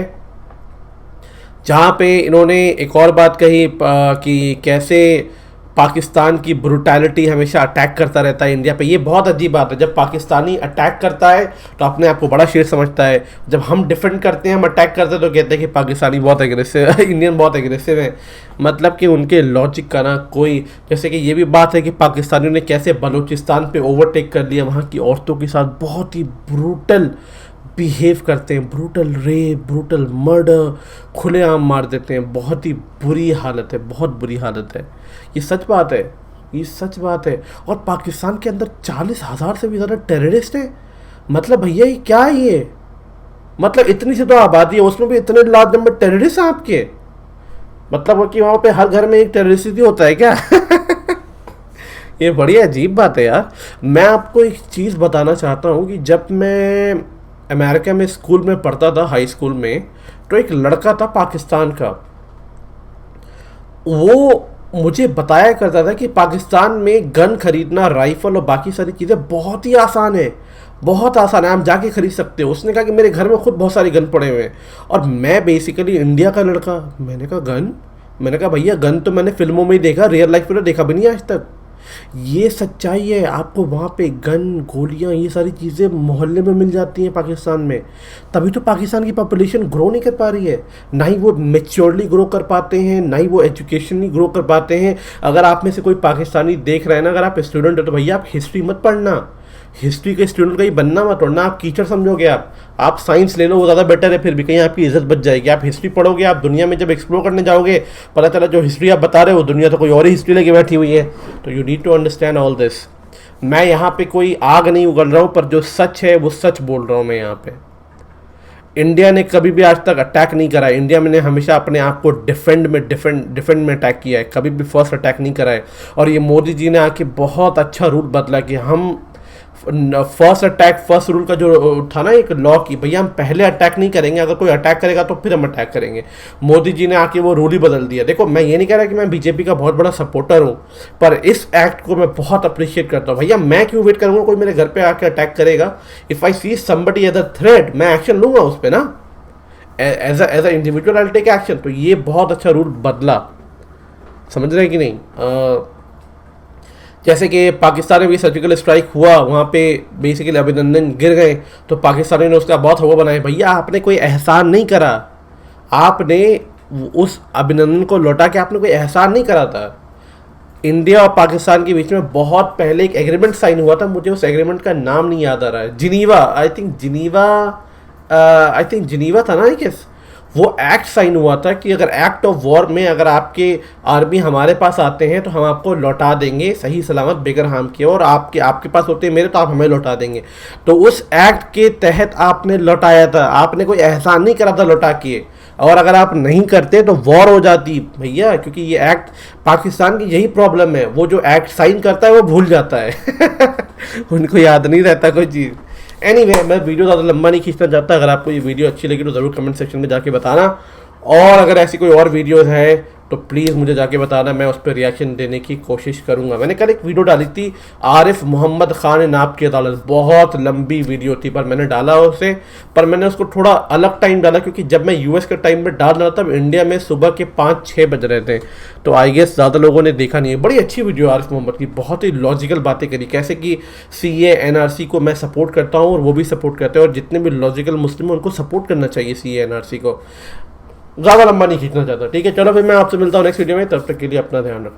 जहाँ पे इन्होंने एक और बात कही कि कैसे पाकिस्तान की ब्रूटैलिटी हमेशा अटैक करता रहता है इंडिया पे। ये बहुत अजीब बात है। जब पाकिस्तानी अटैक करता है तो अपने आप को बड़ा शेर समझता है, जब हम डिफेंड करते हैं, हम अटैक करते हैं तो कहते हैं कि पाकिस्तानी बहुत एग्रेसिव है, इंडियन बहुत एग्रेसिव है। मतलब कि उनके लॉजिक का ना कोई, जैसे कि ये भी बात है कि पाकिस्तानियों ने कैसे बलूचिस्तान पे ओवरटेक कर लिया, वहाँ की औरतों के साथ बहुत ही ब्रूटल बिहेव करते हैं, ब्रूटल रेप, ब्रूटल मर्डर, खुलेआम मार देते हैं। बहुत ही बुरी हालत है, बहुत बुरी हालत है। ये सच बात है, ये सच बात है। और पाकिस्तान के अंदर 40,000 से भी ज़्यादा टेररिस्ट हैं। मतलब भैया ये क्या है ये? मतलब इतनी सी तो आबादी है, उसमें भी इतने लार्ज नंबर टेररिस्ट हैं आपके। मतलब वो कि वहाँ पे हर घर में एक टेररिस्ट ही होता है क्या? ये बड़ी अजीब बात है यार। मैं आपको एक चीज़ बताना चाहता हूँ कि जब मैं अमेरिका में स्कूल में पढ़ता था, हाई स्कूल में, तो एक लड़का था पाकिस्तान का। वो मुझे बताया करता था कि पाकिस्तान में गन खरीदना, राइफल और बाकी सारी चीज़ें बहुत ही आसान है, बहुत आसान है, आप जाके खरीद सकते हो। उसने कहा कि मेरे घर में खुद बहुत सारे गन पड़े हुए हैं। और मैं बेसिकली इंडिया का लड़का, मैंने कहा गन? मैंने कहा भैया गन तो मैंने फिल्मों में ही देखा, रियल लाइफ में तो देखा भी नहीं आज तक। ये सच्चाई है। आपको वहाँ पे गन, गोलियाँ, ये सारी चीज़ें मोहल्ले में मिल जाती हैं पाकिस्तान में। तभी तो पाकिस्तान की पॉपुलेशन ग्रो नहीं कर पा रही है। ना ही वो मेच्योरली ग्रो कर पाते हैं, ना ही वो एजुकेशनली ग्रो कर पाते हैं। अगर आप में से कोई पाकिस्तानी देख रहे हैं ना, अगर आप स्टूडेंट हो तो भैया आप हिस्ट्री मत पढ़ना, हिस्ट्री के स्टूडेंट का ही बनना मत, वरना आप कीचड़ समझोगे। आप साइंस ले लो, वो ज़्यादा बेटर है, फिर भी कहीं आपकी इज्जत बच जाएगी। आप हिस्ट्री पढ़ोगे, आप दुनिया में जब एक्सप्लोर करने जाओगे पता चला जो हिस्ट्री आप बता रहे हो दुनिया तो कोई और ही हिस्ट्री लेके बैठी हुई है। तो you need to understand all this. मैं यहाँ पे कोई आग नहीं उगल रहा हूँ, पर जो सच है वो सच बोल रहा हूँ मैं यहाँ पे। इंडिया ने कभी भी आज तक अटैक नहीं करा है। इंडिया में ने हमेशा अपने आप को डिफेंड में अटैक किया है, कभी भी फर्स्ट अटैक नहीं करा है। और ये मोदी जी ने आके बहुत अच्छा रूल बदला कि हम फर्स्ट रूल का जो था ना एक लॉ की, भैया हम पहले अटैक नहीं करेंगे, अगर कोई अटैक करेगा तो फिर हम अटैक करेंगे। मोदी जी ने आके वो रूल ही बदल दिया। देखो मैं ये नहीं कह रहा कि मैं बीजेपी का बहुत बड़ा सपोर्टर हूँ, पर इस एक्ट को मैं बहुत अप्रिशिएट करता हूँ। भैया मैं क्यों वेट करूँगा कोई मेरे घर पे आके अटैक करेगा? If I see somebody as a threat, मैं एक्शन लूँगा उस पर ना, as a individual I take action. तो ये बहुत अच्छा रूल बदला, समझ रहे हैं कि नहीं? जैसे कि पाकिस्तान में भी सर्जिकल स्ट्राइक हुआ, वहाँ पे बेसिकली अभिनंदन गिर गए तो पाकिस्तानियों ने उसका बहुत हवा बनाया। भैया आपने कोई एहसान नहीं करा, आपने उस अभिनंदन को लौटा के आपने कोई एहसान नहीं करा था। इंडिया और पाकिस्तान के बीच में बहुत पहले एक एग्रीमेंट साइन हुआ था, मुझे उस एग्रीमेंट का नाम नहीं याद आ रहा है, जिनीवा, आई थिंक जिनीवा था ना, आई गेस। वो एक्ट साइन हुआ था कि अगर एक्ट ऑफ वॉर में अगर आपके आर्मी हमारे पास आते हैं तो हम आपको लौटा देंगे सही सलामत बेगर हार्म के, और आपके पास होते हैं मेरे तो आप हमें लौटा देंगे। तो उस एक्ट के तहत आपने लौटाया था, आपने कोई एहसान नहीं करा था लौटा के। और अगर आप नहीं करते तो वॉर हो जाती भैया, क्योंकि ये एक्ट, पाकिस्तान की यही प्रॉब्लम है, वो जो एक्ट साइन करता है वो भूल जाता है उनको याद नहीं रहता कोई चीज़। एनीवे, मैं वीडियो ज़्यादा लंबा नहीं खींचना चाहता। अगर आपको ये वीडियो अच्छी लगी तो ज़रूर कमेंट सेक्शन में जाके बताना, और अगर ऐसी कोई और वीडियोस है तो प्लीज़ मुझे जाके बताना, मैं उस पर रिएक्शन देने की कोशिश करूंगा। मैंने कल एक वीडियो डाली थी आरिफ मोहम्मद खान नाब की अदालत, बहुत लंबी वीडियो थी, पर मैंने डाला उसे, पर मैंने उसको थोड़ा अलग टाइम डाला क्योंकि जब मैं यूएस के टाइम में डाल रहा था तब इंडिया में सुबह के 5-6 बज रहे थे, तो आई गेस ज़्यादा लोगों ने देखा नहीं है। बड़ी अच्छी वीडियो आरिफ मोहम्मद की, बहुत ही लॉजिकल बातें करी, कैसे कि CA NRC को मैं सपोर्ट करता हूँ और वो भी सपोर्ट करते हैं, और जितने भी लॉजिकल मुस्लिम हैं उनको सपोर्ट करना चाहिए CA NRC को। ज़्यादा लंबा नहीं खींचना चाहता, ठीक है। चलो फिर मैं आपसे मिलता हूँ नेक्स्ट वीडियो में, तब तक के लिए अपना ध्यान रखो।